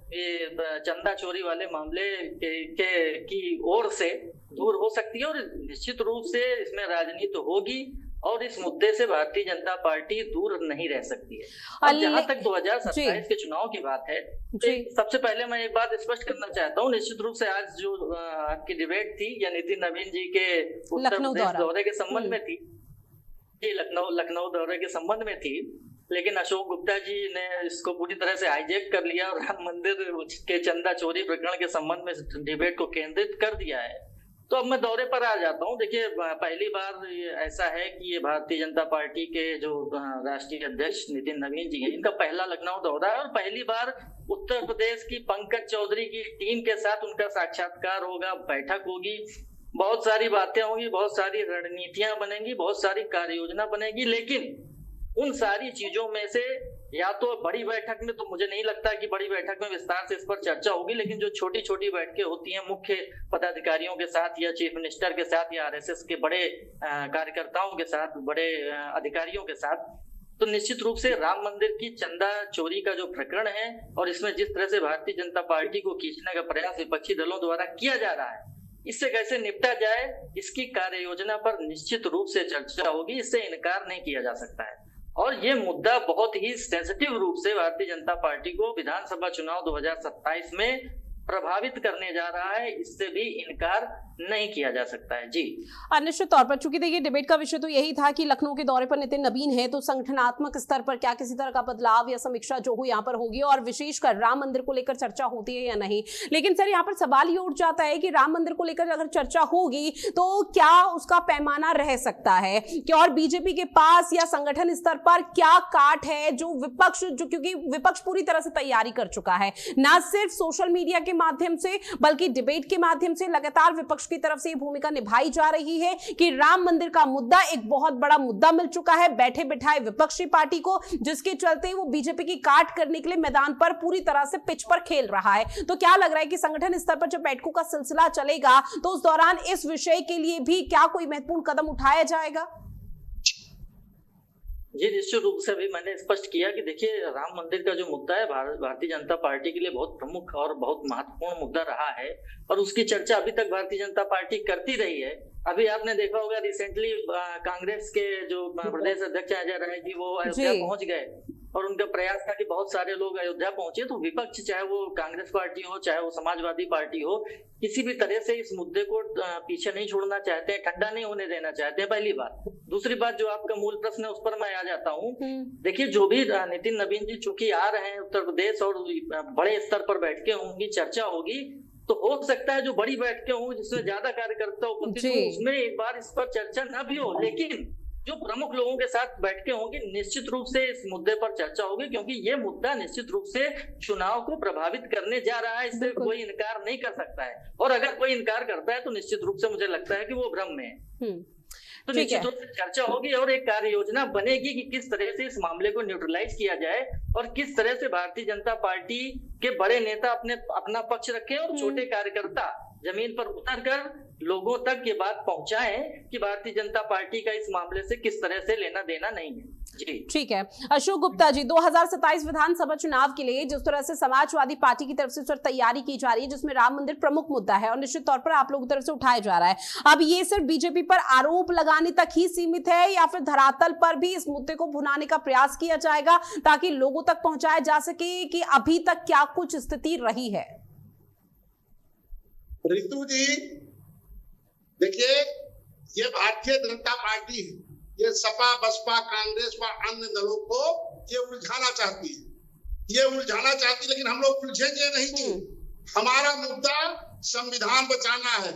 चंदा चोरी वाले मामले की ओर से दूर हो सकती है, और निश्चित रूप से इसमें राजनीति होगी और इस मुद्दे से भारतीय जनता पार्टी दूर नहीं रह सकती है। जहां तक 2027 के चुनाव की बात है, सबसे पहले मैं एक बात स्पष्ट करना चाहता हूँ। निश्चित रूप से आज जो आपकी डिबेट थी या नितिन नवीन जी के उत्तर प्रदेश दौरे के संबंध में थी, लखनऊ दौरे के संबंध में थी, लेकिन अशोक गुप्ता जी ने इसको पूरी तरह से हाईजैक कर लिया और राम मंदिर के चंदा चोरी प्रकरण के संबंध में डिबेट को केंद्रित कर दिया है। तो अब मैं दौरे पर आ जाता हूँ। देखिए, पहली बार ऐसा है कि ये भारतीय जनता पार्टी के जो राष्ट्रीय अध्यक्ष नितिन नवीन जी हैं, इनका पहला लखनऊ दौरा है, और पहली बार उत्तर प्रदेश की पंकज चौधरी की टीम के साथ उनका साक्षात्कार होगा, बैठक होगी, बहुत सारी बातें होंगी, बहुत सारी रणनीतियां बनेंगी, बहुत सारी कार्य योजना बनेगी। लेकिन उन सारी चीजों में से या तो बड़ी बैठक में, तो मुझे नहीं लगता कि बड़ी बैठक में विस्तार से इस पर चर्चा होगी, लेकिन जो छोटी छोटी बैठकें होती हैं मुख्य पदाधिकारियों के साथ या चीफ मिनिस्टर के साथ या RSS के बड़े कार्यकर्ताओं के साथ, बड़े अधिकारियों के साथ, तो निश्चित रूप से राम मंदिर की चंदा चोरी का जो प्रकरण है और इसमें जिस तरह से भारतीय जनता पार्टी को खींचने का प्रयास विपक्षी दलों द्वारा किया जा रहा है, इससे कैसे निपटा जाए, इसकी कार्य योजना पर निश्चित रूप से चर्चा होगी। इससे इनकार नहीं किया जा सकता है, और ये मुद्दा बहुत ही सेंसिटिव रूप से भारतीय जनता पार्टी को विधानसभा चुनाव 2027 में प्रभावित करने जा रहा है। इससे भी इनकार नहीं किया जा सकता है। जी, निश्चित तौर पर, चूंकि देखिए डिबेट का विषय तो यही था कि लखनऊ के दौरे पर नितिन नवीन है, तो संगठनात्मक स्तर पर क्या किसी तरह का बदलाव या समीक्षा जो हो यहाँ पर होगी, और विशेषकर राम मंदिर को लेकर चर्चा होती है या नहीं। लेकिन सर, यहाँ पर सवाल ये उठ जाता है कि राम मंदिर को लेकर अगर चर्चा होगी तो क्या उसका पैमाना रह सकता है कि, और बीजेपी के पास या संगठन स्तर पर क्या काट है जो विपक्ष, जो क्योंकि विपक्ष पूरी तरह से तैयारी कर चुका है, ना सिर्फ सोशल मीडिया के माध्यम से बल्कि डिबेट के माध्यम से लगातार विपक्ष की तरफ से भूमिका निभाई जा रही है कि राम मंदिर का मुद्दा एक बहुत बड़ा मुद्दा मिल चुका है बैठे बिठाए विपक्षी पार्टी को, जिसके चलते वो बीजेपी की काट करने के लिए मैदान पर पूरी तरह से पिच पर खेल रहा है। तो क्या लग रहा है कि संगठन स्तर पर जब बैठकों का सिलसिला चलेगा तो उस दौरान इस विषय के लिए भी क्या कोई महत्वपूर्ण कदम उठाया जाएगा? जी, निश्चित रूप से अभी मैंने स्पष्ट किया कि देखिए, राम मंदिर का जो मुद्दा है भारतीय जनता पार्टी के लिए बहुत प्रमुख और बहुत महत्वपूर्ण मुद्दा रहा है, और उसकी चर्चा अभी तक भारतीय जनता पार्टी करती रही है। अभी आपने देखा होगा रिसेंटली कांग्रेस के जो प्रदेश अध्यक्ष अजय राय जी वो अयोध्या पहुंच गए, और उनका प्रयास था कि बहुत सारे लोग अयोध्या पहुंचे। तो विपक्ष, चाहे वो कांग्रेस पार्टी हो चाहे वो समाजवादी पार्टी हो, किसी भी तरह से इस मुद्दे को पीछे नहीं छोड़ना चाहते हैं, ठंडा नहीं होने देना चाहते हैं, पहली बात। दूसरी बात, जो आपका मूल प्रश्न है उस पर मैं आ जाता हूँ। देखिए, जो भी नितिन नवीन जी चूंकि आ रहे हैं उत्तर प्रदेश और बड़े स्तर पर बैठकें होंगी, चर्चा होगी, तो हो सकता है जो बड़ी बैठकें हों जिसमें ज्यादा कार्यकर्ता उपस्थित हो, उसमें एक बार इस पर चर्चा न भी हो, लेकिन जो प्रमुख लोगों के साथ बैठकें होंगी, निश्चित रूप से इस मुद्दे पर चर्चा होगी, क्योंकि ये मुद्दा निश्चित रूप से चुनाव को प्रभावित करने जा रहा है। इससे कोई इनकार नहीं कर सकता है, और अगर कोई इनकार करता है तो निश्चित रूप से मुझे लगता है कि वो भ्रम में है। तो निश्चित रूप से चर्चा होगी और एक कार्य योजना बनेगी कि किस तरह से इस मामले को न्यूट्रलाइज किया जाए और किस तरह से भारतीय जनता पार्टी के बड़े नेता अपना पक्ष रखें और छोटे कार्यकर्ता जमीन पर उतरकर लोगों तक ये बात पहुंचाएं कि भारतीय जनता पार्टी का इस मामले से किस तरह से लेना देना नहीं है। जी ठीक है। अशोक गुप्ता जी, 2027 विधानसभा चुनाव के लिए जिस तरह से समाजवादी पार्टी की तरफ से तैयारी की जा रही है, जिसमें राम मंदिर प्रमुख मुद्दा है और निश्चित तौर पर आप लोगों की तरफ से उठाया जा रहा है, अब ये सिर्फ बीजेपी पर आरोप लगाने तक ही सीमित है या फिर धरातल पर भी इस मुद्दे को भुनाने का प्रयास किया जाएगा ताकि लोगों तक पहुंचाया जा सके कि अभी तक क्या कुछ स्थिति रही है? रितु जी, देखिए, ये भारतीय जनता पार्टी है, ये सपा बसपा कांग्रेस व अन्य दलों को ये उलझाना चाहती है, लेकिन हम लोग उलझेंगे नहीं। हमारा मुद्दा संविधान बचाना है,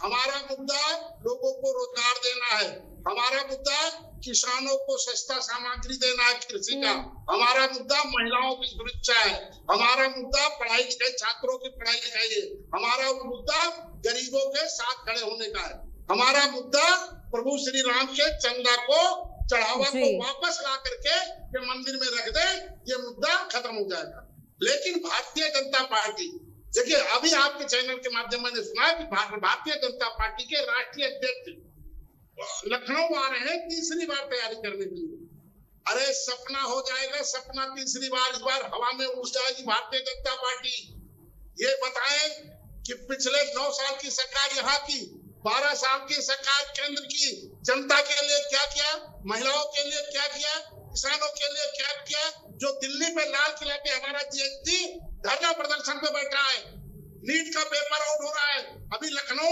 हमारा मुद्दा लोगों को रोजगार देना है, हमारा मुद्दा किसानों को सस्ता सामग्री देना है कृषि का, हमारा मुद्दा महिलाओं की सुरक्षा है, हमारा मुद्दा पढ़ाई लिखाई छात्रों की पढ़ाई लिखाई है, हमारा मुद्दा गरीबों के साथ खड़े होने का है, हमारा मुद्दा प्रभु श्री राम के चंदा को चढ़ावा को वापस ला करके ये मंदिर में रख दे, ये मुद्दा खत्म हो जाएगा। लेकिन भारतीय जनता पार्टी, देखिए, अभी आपके चैनल के माध्यम मैंने सुना कि भारतीय जनता पार्टी के राष्ट्रीय अध्यक्ष लखनऊ आ रहे हैं तीसरी बार तैयारी करने के लिए। अरे सपना हो जाएगा, सपना तीसरी बार, इस बार हवा में उड़ जाएगी भारतीय जनता पार्टी। ये बताएं कि पिछले 9 साल की सरकार यहाँ की, 12 साल की सरकार केंद्र की जनता के लिए क्या किया, महिलाओं के लिए क्या किया, किसानों के लिए क्या किया। जो दिल्ली पे लाल किला पे हमारा जीएसटी धरना प्रदर्शन पे बैठा है, नीट का पेपर आउट हो रहा है। अभी लखनऊ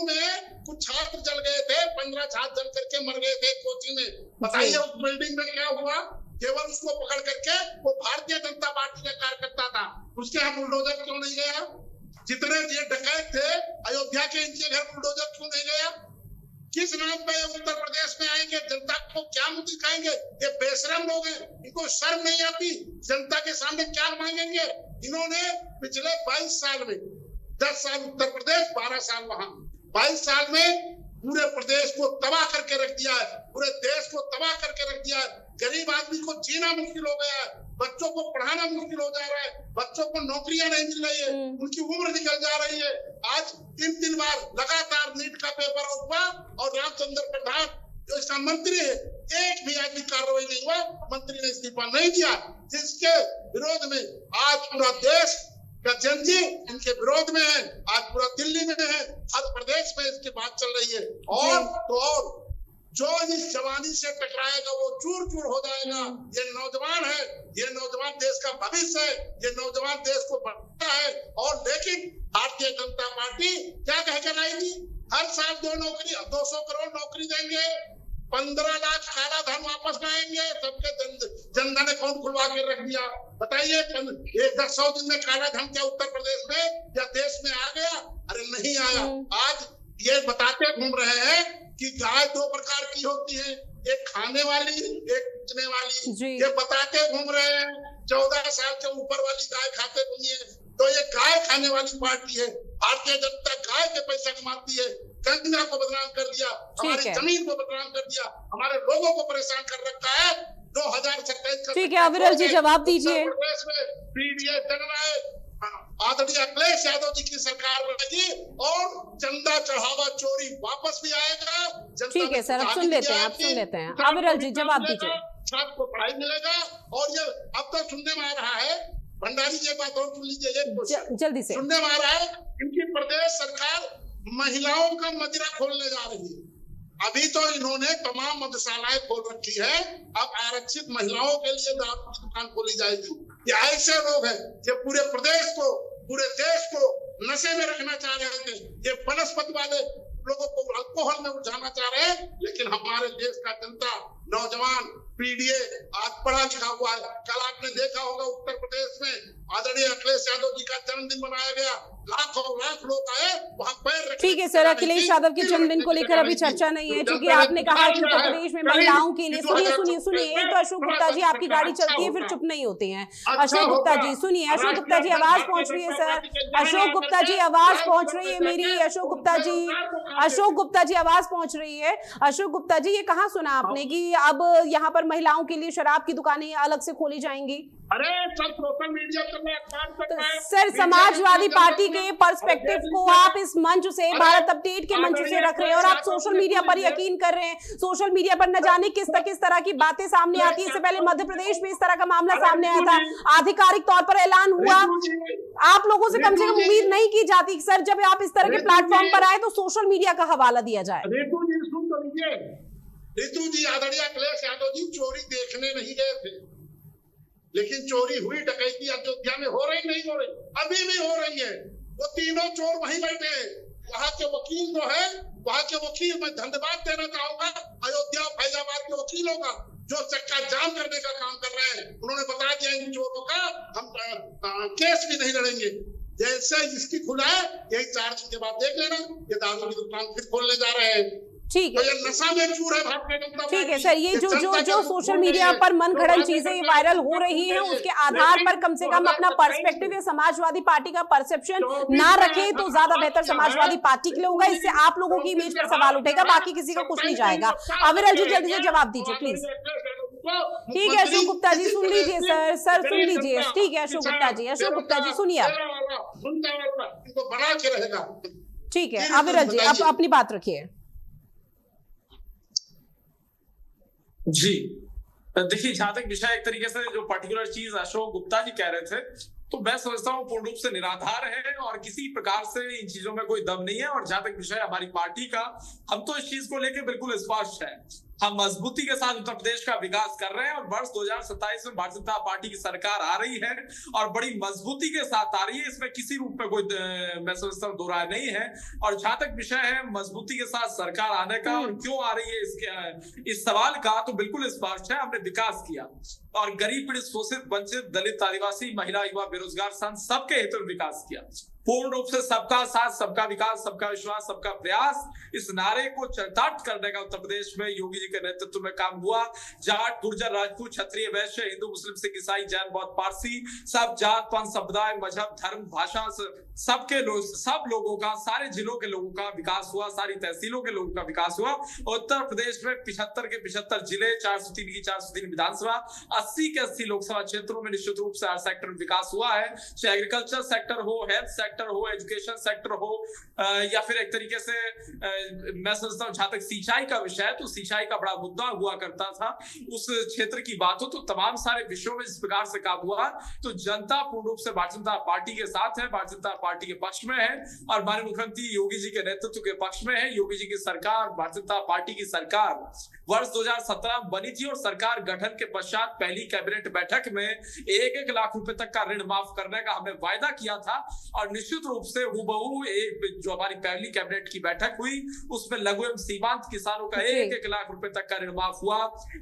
में कुछ छात्र जल गए थे, 15 छात्र जल करके मर गए थे कोची में। बताइए उस बिल्डिंग में क्या हुआ? केवल उसको पकड़ करके, वो भारतीय जनता पार्टी का कार्यकर्ता था, उसके यहाँ बुलडोजर क्यों नहीं गया? जितने ये डकैत थे अयोध्या के, इनके घर बुलडोजर क्यों नहीं गया? किस नाम पे उत्तर प्रदेश में आएंगे? जनता को क्या मुंह दिखाएंगे? ये बेशरम लोग हैं, इनको शर्म नहीं आती। जनता के सामने क्या मांगेंगे? इन्होंने पिछले 22 साल में 10 साल उत्तर प्रदेश, 12 साल वहां, 22 साल में पूरे प्रदेश को तबाह करके रख दिया है, पूरे देश को तबाह करके रख दिया है। गरीब आदमी को जीना मुश्किल हो गया है, बच्चों को पढ़ाना मुश्किल हो जा रहा है, बच्चों को नौकरियां नहीं मिल रही है, उनकी उम्र निकल जा रही है। आज 3 बार लगातार नीट का पेपर आउट हुआ और रामचंद्र प्रधान जो इसका मंत्री है, एक भी आदमी कार्रवाई नहीं हुआ, मंत्री ने इस्तीफा नहीं दिया, जिसके विरोध में आज पूरा देश का जनजी इनके विरोध में है। आज पूरा दिल्ली में है, हर प्रदेश में इसकी बात चल रही है। और जो इस जवानी से टकराएगा वो चूर चूर हो जाएगा। ये नौजवान है, ये नौजवान देश का भविष्य है, ये नौजवान देश को बढ़ाता है। और लेकिन भारतीय जनता पार्टी क्या कह कर आएगी? हर साल 200 करोड़ नौकरी देंगे, 15 लाख काला धन वापस लाएंगे, सबके जनधन अकाउंट खुलवा के रख दिया। बताइए, 100 दिन में काला धन क्या उत्तर प्रदेश में या देश में आ गया? अरे नहीं आया। आज ये बताते घूम रहे हैं कि गाय 2 प्रकार की होती है, एक खाने वाली, एक बेचने वाली। ये बताते घूम रहे हैं, 14 साल के ऊपर वाली गाय खाते घूमिए। तो ये गाय खाने वाली पार्टी है। भारतीय जनता गाय के पैसा कमाती है। गंगा को बदनाम कर दिया, हमारी जमीन को बदनाम कर दिया, हमारे लोगों को परेशान कर रखा है। 2027 का ठीक है, अविरल जी जवाब दीजिए। प्रदेश में पीडीए चल रहा है, आदरणीय अखिलेश यादव जी की सरकार बनेगी और चंदा चढ़ावा चोरी वापस भी आएगा। ठीक है सर, अब सुन लेते हैं, अविरल जी जवाब दीजिए। छात्र को पढ़ाई मिलेगा। और ये अब तो सुनने में आ रहा है, भंडारी जी बात और सुन लीजिए, जल्दी से सुनने में आ रहा है, इनकी प्रदेश सरकार महिलाओं का मदिरा खोलने जा रही है। अभी तो इन्होंने तमाम मदशालाएं खोल रखी है, अब आरक्षित महिलाओं के लिए दारू की दुकान खोली जाएगी। ये ऐसे लोग हैं, ये पूरे प्रदेश को, पूरे देश को नशे में रखना चाह रहे थे। ये वनस्पति वाले लोगों को अल्कोहल में उलझाना चाह रहे हैं। लेकिन हमारे देश का जनता नौजवान पीडीए आज पढ़ा लिखा हुआ है। कल आपने देखा होगा उत्तर प्रदेश में आदरणीय अखिलेश यादव जी का जन्मदिन मनाया गया, लाखों लाख लोग आए वहां पैर। ठीक है सर, अखिलेश यादव के जन्मदिन को लेकर अभी चर्चा नहीं है, क्योंकि आपने कहा कि उत्तर प्रदेश में महिलाओं के लिए। सुनिए एक तो अशोक गुप्ता जी, आपकी गाड़ी चलती है फिर चुप नहीं होते हैं। अशोक गुप्ता जी सुनिए, अशोक गुप्ता जी आवाज पहुंच रही है सर, अशोक गुप्ता जी आवाज पहुंच रही है मेरी, अशोक गुप्ता जी, अशोक गुप्ता जी आवाज पहुंच रही है। अशोक गुप्ता जी, ये कहाँ सुना आपने कि अब यहाँ पर महिलाओं के लिए शराब की दुकानें अलग से खोली जाएंगी? अरे सर, सोशल मीडिया पर सर, समाजवादी पार्टी के पर्सपेक्टिव को आप इस मंच से, भारत अपडेट के मंच से रख रहे हैं और आप सोशल मीडिया पर यकीन कर रहे हैं। सोशल मीडिया पर न जाने किस तरह की बातें सामने आती है। इससे पहले मध्य प्रदेश में इस तरह का मामला सामने आया था, आधिकारिक तौर पर ऐलान हुआ। आप लोगों से कम उम्मीद नहीं की जाती सर, जब आप इस तरह के प्लेटफॉर्म पर आए तो सोशल मीडिया का हवाला दिया जाए। रितु जी, आदरणीय अखिलेश यादव जी चोरी देखने नहीं गए थे, लेकिन चोरी हुई, डकैती अयोध्या में हो रही नहीं हो रही, अभी भी हो रही है। वो तीनों चोर वहीं बैठे हैं। वहां के वकील जो है, वहां के वकील, मैं धन्यवाद देना चाहूंगा अयोध्या फैजाबाद के वकीलों का, जो चक्का जाम करने का काम कर रहे हैं। उन्होंने बता दिया इन चोरों का हम केस भी नहीं लड़ेंगे। जैसे इसकी खुला है, यही 4 दिन के बाद देख लेना, ये दारू की दुकान फिर खोलने जा रहे हैं। ठीक है, नशा में चूर है भारतीय जनता पार्टी। ठीक है सर, ये जो सोशल मीडिया पर मनगढ़ंत चीजें वायरल हो रही हैं, उसके आधार पर कम से कम अपना पर्सपेक्टिव या समाजवादी पार्टी का परसेप्शन ना रखे तो ज्यादा बेहतर समाजवादी पार्टी के लिए होगा। इससे आप लोगों की इमेज पर सवाल उठेगा, बाकी किसी का कुछ नहीं जाएगा। अविरल जी जल्दी से जवाब दीजिए प्लीज। ठीक है अशोक गुप्ता जी, सुन लीजिए सर सुन लीजिए। ठीक है अशोक गुप्ता जी सुनिए आप। बना के रहेगा। ठीक है अविरल जी, आप अपनी बात रखिए। जी देखिए, जहां तक विषय एक तरीके से जो पर्टिकुलर चीज अशोक गुप्ता जी कह रहे थे, तो मैं समझता हूँ पूर्ण रूप से निराधार है और किसी प्रकार से इन चीजों में कोई दम नहीं है। और जहां तक विषय हमारी पार्टी का, हम तो इस चीज को लेकर बिल्कुल स्पष्ट है। हम मजबूती के साथ उत्तर प्रदेश का विकास कर रहे हैं और वर्ष 2027 में भारतीय जनता पार्टी की सरकार आ रही है और बड़ी मजबूती के साथ आ रही है। इसमें किसी रूप में कोई मैं समझता हूँ दो राय नहीं है। और जहां तक विषय है मजबूती के साथ सरकार आने का और क्यों आ रही है इस सवाल का, तो बिल्कुल स्पष्ट है। हमने विकास किया और गरीब, पीड़ित, शोषित, वंचित, दलित, आदिवासी, महिला, युवा, बेरोजगार, संत सबके हित में विकास किया। पूर्ण रूप से सबका साथ, सबका विकास, सबका विश्वास, सबका प्रयास, इस नारे को चरितार्थ करने का उत्तर प्रदेश में योगी जी के नेतृत्व में काम हुआ। जाट, गुर्जर, राजपूत, क्षत्रिय, वैश्य, हिंदू, मुस्लिम, सिख, ईसाई, जैन, बौद्ध, पारसी, सब जात, पंथ, समुदाय, मजहब, धर्म, भाषा, सबके लोग, सब लोगों का, सारे जिलों के लोगों का विकास हुआ, सारी तहसीलों के लोगों का विकास हुआ। उत्तर प्रदेश में 75 के 75 जिले, 403 की 403 विधानसभा, 80 के 80 लोकसभा क्षेत्रों में निश्चित रूप से हर सेक्टर में विकास हुआ है। चाहे एग्रीकल्चर सेक्टर हो, हेल्थ सेक्टर हो, एजुकेशन सेक्टर हो, या फिर एक तरीके से मैं समझता हूं जहां तक सिंचाई का विषय है, तो सिंचाई का बड़ा मुद्दा हुआ करता था। उस क्षेत्र की बात हो तो तमाम सारे विषयों में जिस प्रकार से काम हुआ, तो जनता पूर्ण रूप से भारतीय जनता पार्टी के साथ है, भारतीय जनता पार्टी के पक्ष में है और माननीय मुख्यमंत्री योगी जी के नेतृत्व के पक्ष में है। योगी जी की सरकार, भारतीय जनता पार्टी की सरकार वर्ष 2017 में बनी थी और सरकार गठन के पश्चात पहली कैबिनेट बैठक में 1-1 लाख रुपए तक का ऋण माफ करने का हमें वायदा किया था। और निश्चित रूप से हूबहू एक जो हमारी पहली कैबिनेट की बैठक हुई, उसमें लघु एवं सीमांत किसानों का 1-1 लाख रुपए तक का ऋण माफ हुआ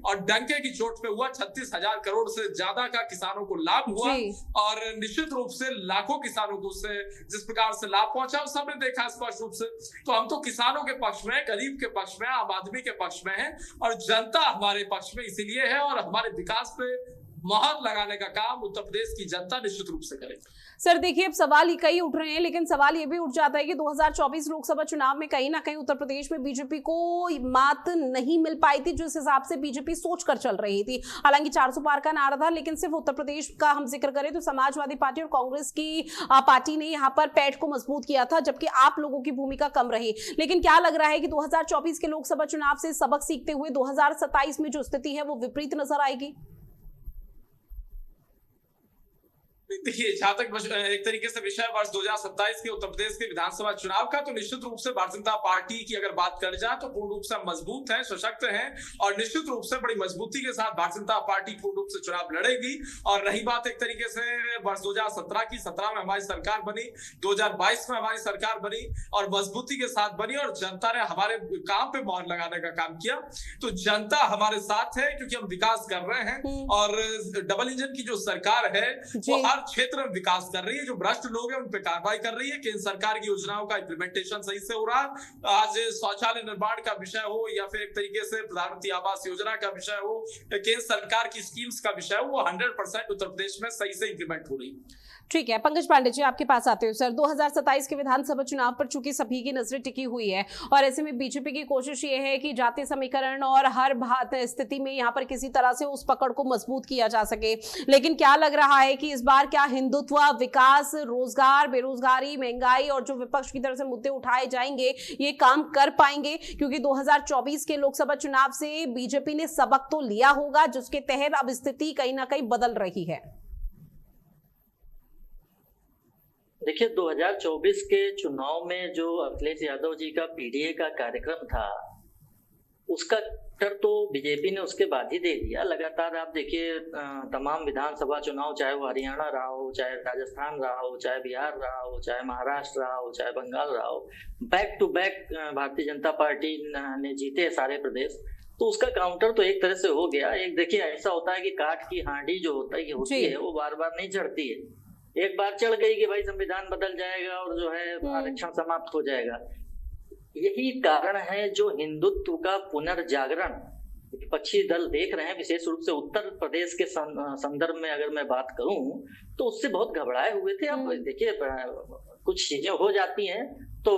और डंके की चोट पे हुआ। 36,000 करोड़ से ज्यादा का किसानों को लाभ हुआ और निश्चित रूप से लाखों किसानों को उससे जिस प्रकार से लाभ पहुंचा उस सबने देखा स्पष्ट रूप से। तो हम तो किसानों के पक्ष में, गरीब के पक्ष में, आम आदमी के पक्ष में है और जनता हमारे पक्ष में इसीलिए है और हमारे विकास पे मोहर लगाने का काम उत्तर प्रदेश की जनता निश्चित रूप से करेगी। सर देखिए, अब सवाल ही कई उठ रहे हैं, लेकिन सवाल ये भी उठ जाता है कि 2024 लोकसभा चुनाव में कहीं ना कहीं उत्तर प्रदेश में बीजेपी को मात नहीं मिल पाई थी जिस हिसाब से बीजेपी सोचकर चल रही थी। हालांकि 400 पार का नारा था, लेकिन सिर्फ उत्तर प्रदेश का हम जिक्र करें तो समाजवादी पार्टी और कांग्रेस की पार्टी ने यहाँ पर पैठ को मजबूत किया था, जबकि आप लोगों की भूमिका कम रही। लेकिन क्या लग रहा है कि 2024 के लोकसभा चुनाव से सबक सीखते हुए 2027 में जो स्थिति है वो विपरीत नजर आएगी? देखिए, जहां तक एक तरीके से विषय वर्ष 2027 के उत्तर प्रदेश के विधानसभा चुनाव का, तो निश्चित रूप से भारतीय जनता पार्टी की अगर बात कर जाए तो पूर्ण रूप से मजबूत है, सशक्त है, और निश्चित रूप से बड़ी मजबूती के साथ भारतीय जनता पार्टी पूर्ण रूप से चुनाव लड़ेगी। और रही बात एक तरीके से वर्ष 2017 की, 17 में हमारी सरकार बनी, 2022 में हमारी सरकार बनी और मजबूती के साथ बनी, और जनता ने हमारे काम पे मोहर लगाने का काम किया। तो जनता हमारे साथ है क्योंकि हम विकास कर रहे हैं, और डबल इंजन की जो सरकार है वो हर क्षेत्र में विकास कर रही है। जो भ्रष्ट लोग हैं उन पे कार्रवाई कर रही है, केंद्र सरकार की योजनाओं का इम्प्लीमेंटेशन सही से हो रहा है। आज शौचालय निर्माण का विषय हो या फिर एक तरीके से प्रधानमंत्री आवास योजना का विषय हो, केंद्र सरकार की स्कीम्स का विषय हो, वो 100% उत्तर प्रदेश में सही से इम्प्लीमेंट हो रही है। ठीक है, पंकज पांडे जी आपके पास आते हो सर। 2027 के विधानसभा चुनाव पर चूंकि सभी की नजरें टिकी हुई है, और ऐसे में बीजेपी की कोशिश ये है कि जातीय समीकरण और हर स्थिति में यहाँ पर किसी तरह से उस पकड़ को मजबूत किया जा सके, लेकिन क्या लग रहा है कि इस बार क्या हिंदुत्व, विकास, रोजगार, बेरोजगारी, महंगाई और जो विपक्ष की तरफ से मुद्दे उठाए जाएंगे ये काम कर पाएंगे? क्योंकि 2024 के लोकसभा चुनाव से बीजेपी ने सबक तो लिया होगा, जिसके तहत अब स्थिति कहीं ना कहीं बदल रही है। देखिए, 2024 के चुनाव में जो अखिलेश यादव जी का पीडीए का कार्यक्रम था, उसका उत्तर तो बीजेपी ने उसके बाद ही दे दिया। लगातार आप देखिए, तमाम विधानसभा चुनाव, चाहे वो हरियाणा रहा हो, चाहे राजस्थान रहा हो, चाहे बिहार रहा हो, चाहे महाराष्ट्र रहा हो, चाहे बंगाल रहा हो, back to back Bharatiya Janata party ने जीते सारे प्रदेश। तो उसका काउंटर तो एक तरह से हो गया। एक देखिए, ऐसा होता है कि काठ की हांडी जो होती है वो बार बार नहीं चढ़ती है। एक बार चढ़ गई कि भाई संविधान बदल जाएगा और जो है आरक्षण समाप्त हो जाएगा। यही कारण है जो हिंदुत्व का पुनर्जागरण विपक्षी दल देख रहे हैं, विशेष रूप से उत्तर प्रदेश के संदर्भ में अगर मैं बात करूं तो उससे बहुत घबराए हुए थे। अब देखिए, कुछ चीजें हो जाती हैं तो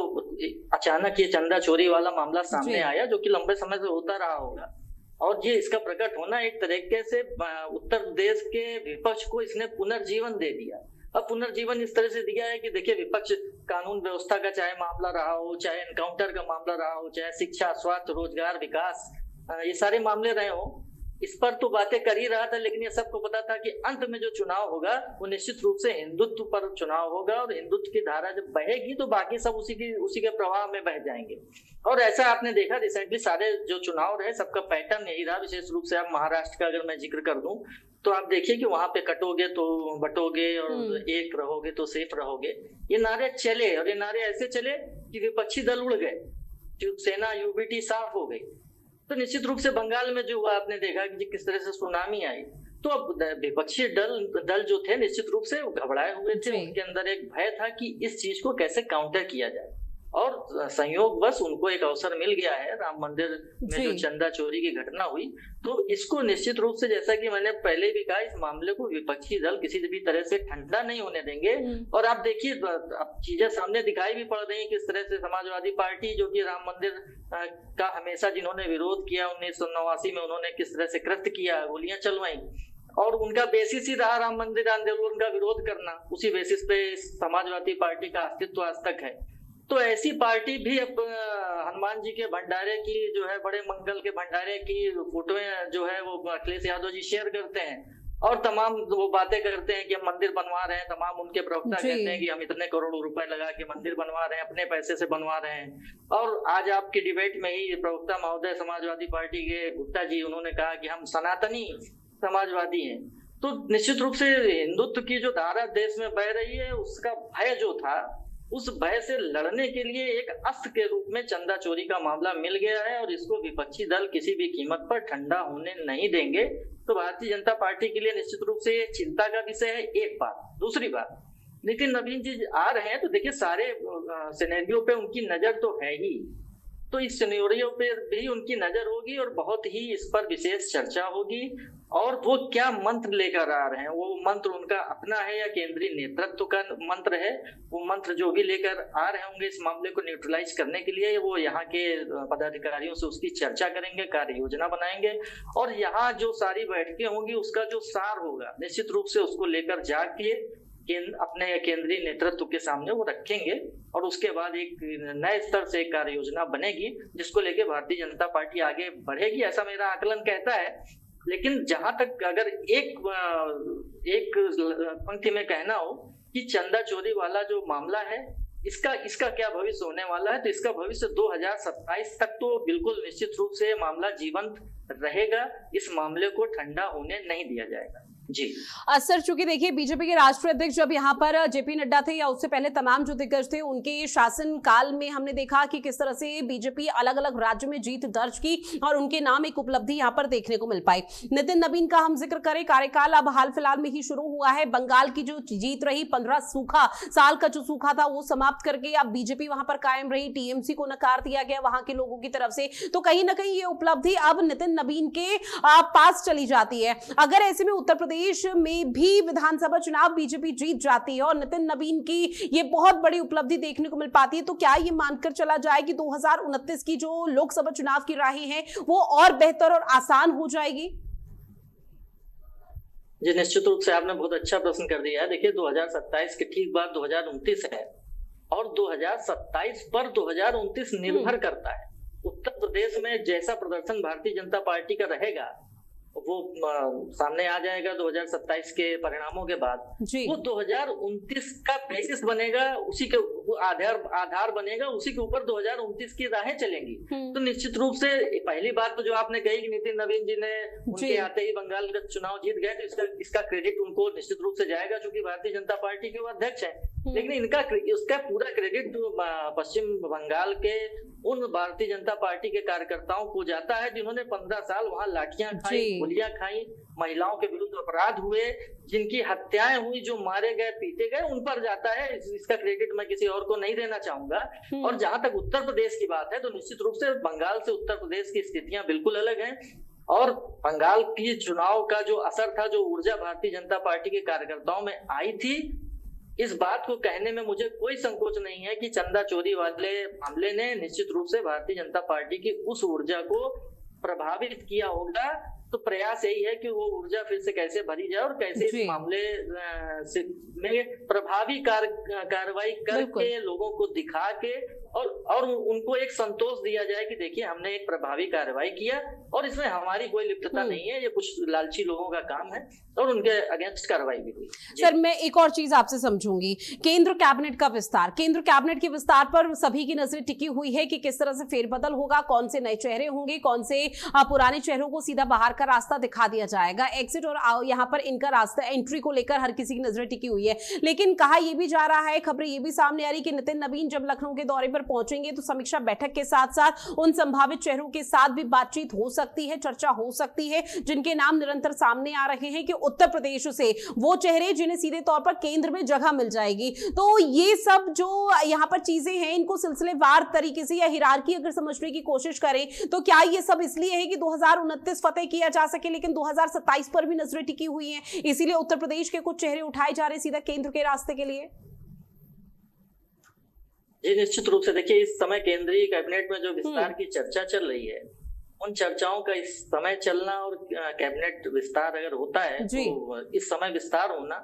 अचानक ये चंदा चोरी वाला मामला सामने आया, जो कि लंबे समय से होता रहा होगा, और ये इसका प्रकट होना एक तरीके से उत्तर प्रदेश के विपक्ष को इसने पुनर्जीवन दे दिया। अब पुनर्जीवन इस तरह से दिया है कि देखिए, विपक्ष कानून व्यवस्था का चाहे मामला रहा हो, चाहे एनकाउंटर का मामला रहा हो, चाहे शिक्षा, स्वास्थ्य, रोजगार, विकास, ये सारे मामले रहे हो, इस पर तो बातें कर ही रहा था। लेकिन ये सबको पता था कि अंत में जो चुनाव होगा वो निश्चित रूप से हिंदुत्व पर चुनाव होगा, और हिंदुत्व की धारा जब बहेगी तो बाकी सब उसी के प्रवाह में बह जाएंगे। और ऐसा आपने देखा रिसेंटली सारे जो चुनाव रहे, सबका पैटर्न यही रहा। विशेष रूप से आप महाराष्ट्र का अगर मैं जिक्र कर दूं तो आप देखिए कि वहां पे कटोगे तो बटोगे और एक रहोगे तो सेफ रहोगे, ये नारे चले, और ये नारे ऐसे चले कि विपक्षी दल उड़ गए, शिवसेना यूबीटी साफ हो गई। तो निश्चित रूप से बंगाल में जो हुआ आपने देखा कि किस तरह से सुनामी आई। तो अब विपक्षी दल जो थे निश्चित रूप से घबराए हुए थे, उनके अंदर एक भय था कि इस चीज को कैसे काउंटर किया जाए, और संयोगवश उनको एक अवसर मिल गया है। राम मंदिर में जो चंदा चोरी की घटना हुई, तो इसको निश्चित रूप से, जैसा कि मैंने पहले भी कहा, इस मामले को विपक्षी दल किसी भी तरह से ठंडा नहीं होने देंगे। और आप देखिए, अब चीजें सामने दिखाई भी पड़ रही है किस तरह से समाजवादी पार्टी, जो कि राम मंदिर का हमेशा जिन्होंने विरोध किया, 1989 में उन्होंने किस तरह से कृत्य किया, गोलियां चलवाई, और उनका बेसिस ही रहा राम मंदिर आंदोलन का विरोध करना, उसी बेसिस पे समाजवादी पार्टी का अस्तित्व आज तक है। तो ऐसी पार्टी भी अब हनुमान जी के भंडारे की, जो है बड़े मंगल के भंडारे की फोटोएं जो है वो अखिलेश यादव जी शेयर करते हैं, और तमाम वो बातें करते हैं कि हम मंदिर बनवा रहे हैं। तमाम उनके प्रवक्ता कहते हैं कि हम इतने करोड़ों रुपए लगा के मंदिर बनवा रहे हैं, अपने पैसे से बनवा रहे हैं। और आज आपकी डिबेट में ही प्रवक्ता महोदय समाजवादी पार्टी के गुप्ता जी, उन्होंने कहा कि हम सनातनी समाजवादी हैं। तो निश्चित रूप से हिंदुत्व की जो धारा देश में बह रही है, उसका भय जो था, उस भय से लड़ने के लिए एक अस्त्र के रूप में चंदा चोरी का मामला मिल गया है, और इसको विपक्षी दल किसी भी कीमत पर ठंडा होने नहीं देंगे। तो भारतीय जनता पार्टी के लिए निश्चित रूप से ये चिंता का विषय है, एक बात। दूसरी बात, नितिन नवीन जी आ रहे हैं, तो देखिए सारे सिनेरियो पे उनकी नजर तो है ही, तो इस सिनेरियो पे भी उनकी नजर होगी, और बहुत ही इस पर विशेष चर्चा होगी। और वो क्या मंत्र लेकर आ रहे हैं, वो मंत्र उनका अपना है या केंद्रीय नेतृत्व का मंत्र है, वो मंत्र जो भी लेकर आ रहे होंगे इस मामले को न्यूट्रलाइज करने के लिए, वो यहाँ के पदाधिकारियों से उसकी चर्चा करेंगे, कार्य योजना बनाएंगे, और यहाँ जो सारी बैठकें होंगी उसका जो सार होगा निश्चित रूप से उसको लेकर जाके अपने केंद्रीय नेतृत्व के सामने वो रखेंगे, और उसके बाद एक नए स्तर से एक कार्य योजना बनेगी जिसको लेके भारतीय जनता पार्टी आगे बढ़ेगी, ऐसा मेरा आकलन कहता है। लेकिन जहां तक अगर एक पंक्ति में कहना हो कि चंदा चोरी वाला जो मामला है, इसका क्या भविष्य होने वाला है, तो इसका भविष्य 2027 तक तो बिल्कुल निश्चित रूप से मामला जीवंत रहेगा। इस मामले को ठंडा होने नहीं दिया जाएगा। जी सर, चूंकि देखिए बीजेपी के राष्ट्रीय अध्यक्ष जब यहाँ पर जेपी नड्डा थे या उससे पहले तमाम जो दिग्गज थे, उनके शासन काल में हमने देखा कि किस तरह से बीजेपी अलग अलग राज्यों में जीत दर्ज की और उनके नाम एक उपलब्धि यहाँ पर देखने को मिल पाई। नितिन नवीन का हम जिक्र करें, कार्यकाल अब हाल फिलहाल में ही शुरू हुआ है। बंगाल की जो जीत रही, 15 साल का जो सूखा था वो समाप्त करके अब बीजेपी वहां पर कायम रही। टीएमसी को नकार दिया गया वहां के लोगों की तरफ से, तो कहीं ना कहीं ये उपलब्धि अब नितिन नवीन के पास चली जाती है। अगर ऐसे में उत्तर प्रदेश में भी विधानसभा चुनाव बीजेपी जीत जाती है और नितिन नवीन की ये बहुत बड़ी उपलब्धि देखने को मिल पाती है, तो क्या ये मानकर चला जाए कि 2029 की जो लोकसभा चुनाव की राहें हैं वो और बेहतर और आसान हो जाएगी? जी निश्चित रूप से आपने बहुत अच्छा प्रश्न कर दिया है। देखिए 2027 के ठीक बाद 2029 है और 2027 पर 2029 निर्भर करता है। उत्तर प्रदेश में जैसा प्रदर्शन भारतीय जनता पार्टी का रहेगा वो सामने आ जाएगा 2027 के परिणामों के बाद। वो 2029 का बेसिस बनेगा, उसी के आधार बनेगा, उसी के ऊपर 2029 की राहें चलेंगी। तो निश्चित रूप से पहली बात तो जो आपने कही कि नितिन नवीन जी ने उनके आते ही बंगाल का चुनाव जीत गए, तो इसका क्रेडिट उनको निश्चित रूप से जाएगा, क्योंकि भारतीय जनता पार्टी के वो अध्यक्ष है। लेकिन उसका पूरा क्रेडिट पश्चिम बंगाल के उन भारतीय जनता पार्टी के कार्यकर्ताओं को जाता है जिन्होंने 15 साल वहां लाठियां खाई, गोलियां खाई, महिलाओं के विरुद्ध अपराध हुए, जिनकी हत्याएं हुई, जो मारे गए, पीटे गए, उन पर जाता है। इसका क्रेडिट मैं किसी और को नहीं देना चाहूंगा। और जहां तक उत्तर प्रदेश की बात है तो निश्चित रूप से बंगाल से उत्तर प्रदेश की स्थितियां बिल्कुल अलग हैं। और बंगाल की चुनाव का जो असर था, जो ऊर्जा भारतीय जनता पार्टी के कार्यकर्ताओं में आई थी, इस बात को कहने में मुझे कोई संकोच नहीं है कि चंदा चोरी वाले मामले ने निश्चित रूप से भारतीय जनता पार्टी की उस ऊर्जा को प्रभावित किया होगा। तो प्रयास यही है कि वो ऊर्जा फिर से कैसे भरी जाए और कैसे इस मामले में प्रभावी कार्रवाई करके लोगों को दिखा के और उनको एक संतोष दिया जाए कि देखिए हमने एक प्रभावी कार्रवाई किया और इसमें हमारी कोई लिप्तता नहीं है, ये कुछ लालची लोगों का काम है और उनके अगेंस्ट कार्रवाई भी हुई। सर, मैं एक और चीज आपसे समझूंगी, केंद्र कैबिनेट का विस्तार, केंद्र कैबिनेट के विस्तार पर सभी की नजरें टिकी हुई है कि किस तरह से फेरबदल होगा, कौन से नए चेहरे होंगे, कौन से पुराने चेहरों को सीधा बाहर का रास्ता दिखा दिया जाएगा। एग्जिट और यहाँ पर इनका रास्ता एंट्री को लेकर हर किसी की नजरें टिकी हुई है। लेकिन कहा यह भी जा रहा है, खबरें ये भी सामने आ रही कि नितिन नवीन जब लखनऊ के दौरे पर पहुंचेंगे तो समीक्षा बैठक के साथ साथ उन संभावित चेहरों के साथ भी बातचीत हो सकती है, चर्चा हो सकती है, जिनके नाम निरंतर सामने आ रहे हैं कि उत्तर प्रदेश से वो चेहरे जिन्हें सीधे तौर पर केंद्र में जगह मिल जाएगी। तो ये सब जो यहाँ पर चीजें हैं, इनको सिलसिलेवार तरीके से या हिरार्की अगर समझने की कोशिश करें तो क्या ये सब इसलिए है कि 2029 फतेह किया जा सके, लेकिन 2027 पर भी नजरें टिकी हुई हैं, इसीलिए उत्तर प्रदेश के कुछ चेहरे उठाए जा रहे सीधा केंद्र के रास्ते के लिए? जी निश्चित रूप से देखिए, इस समय केंद्रीय कैबिनेट में जो विस्तार की चर्चा चल रही है, उन चर्चाओं का इस समय चलना और कैबिनेट विस्तार अगर होता है तो इस समय विस्तार होना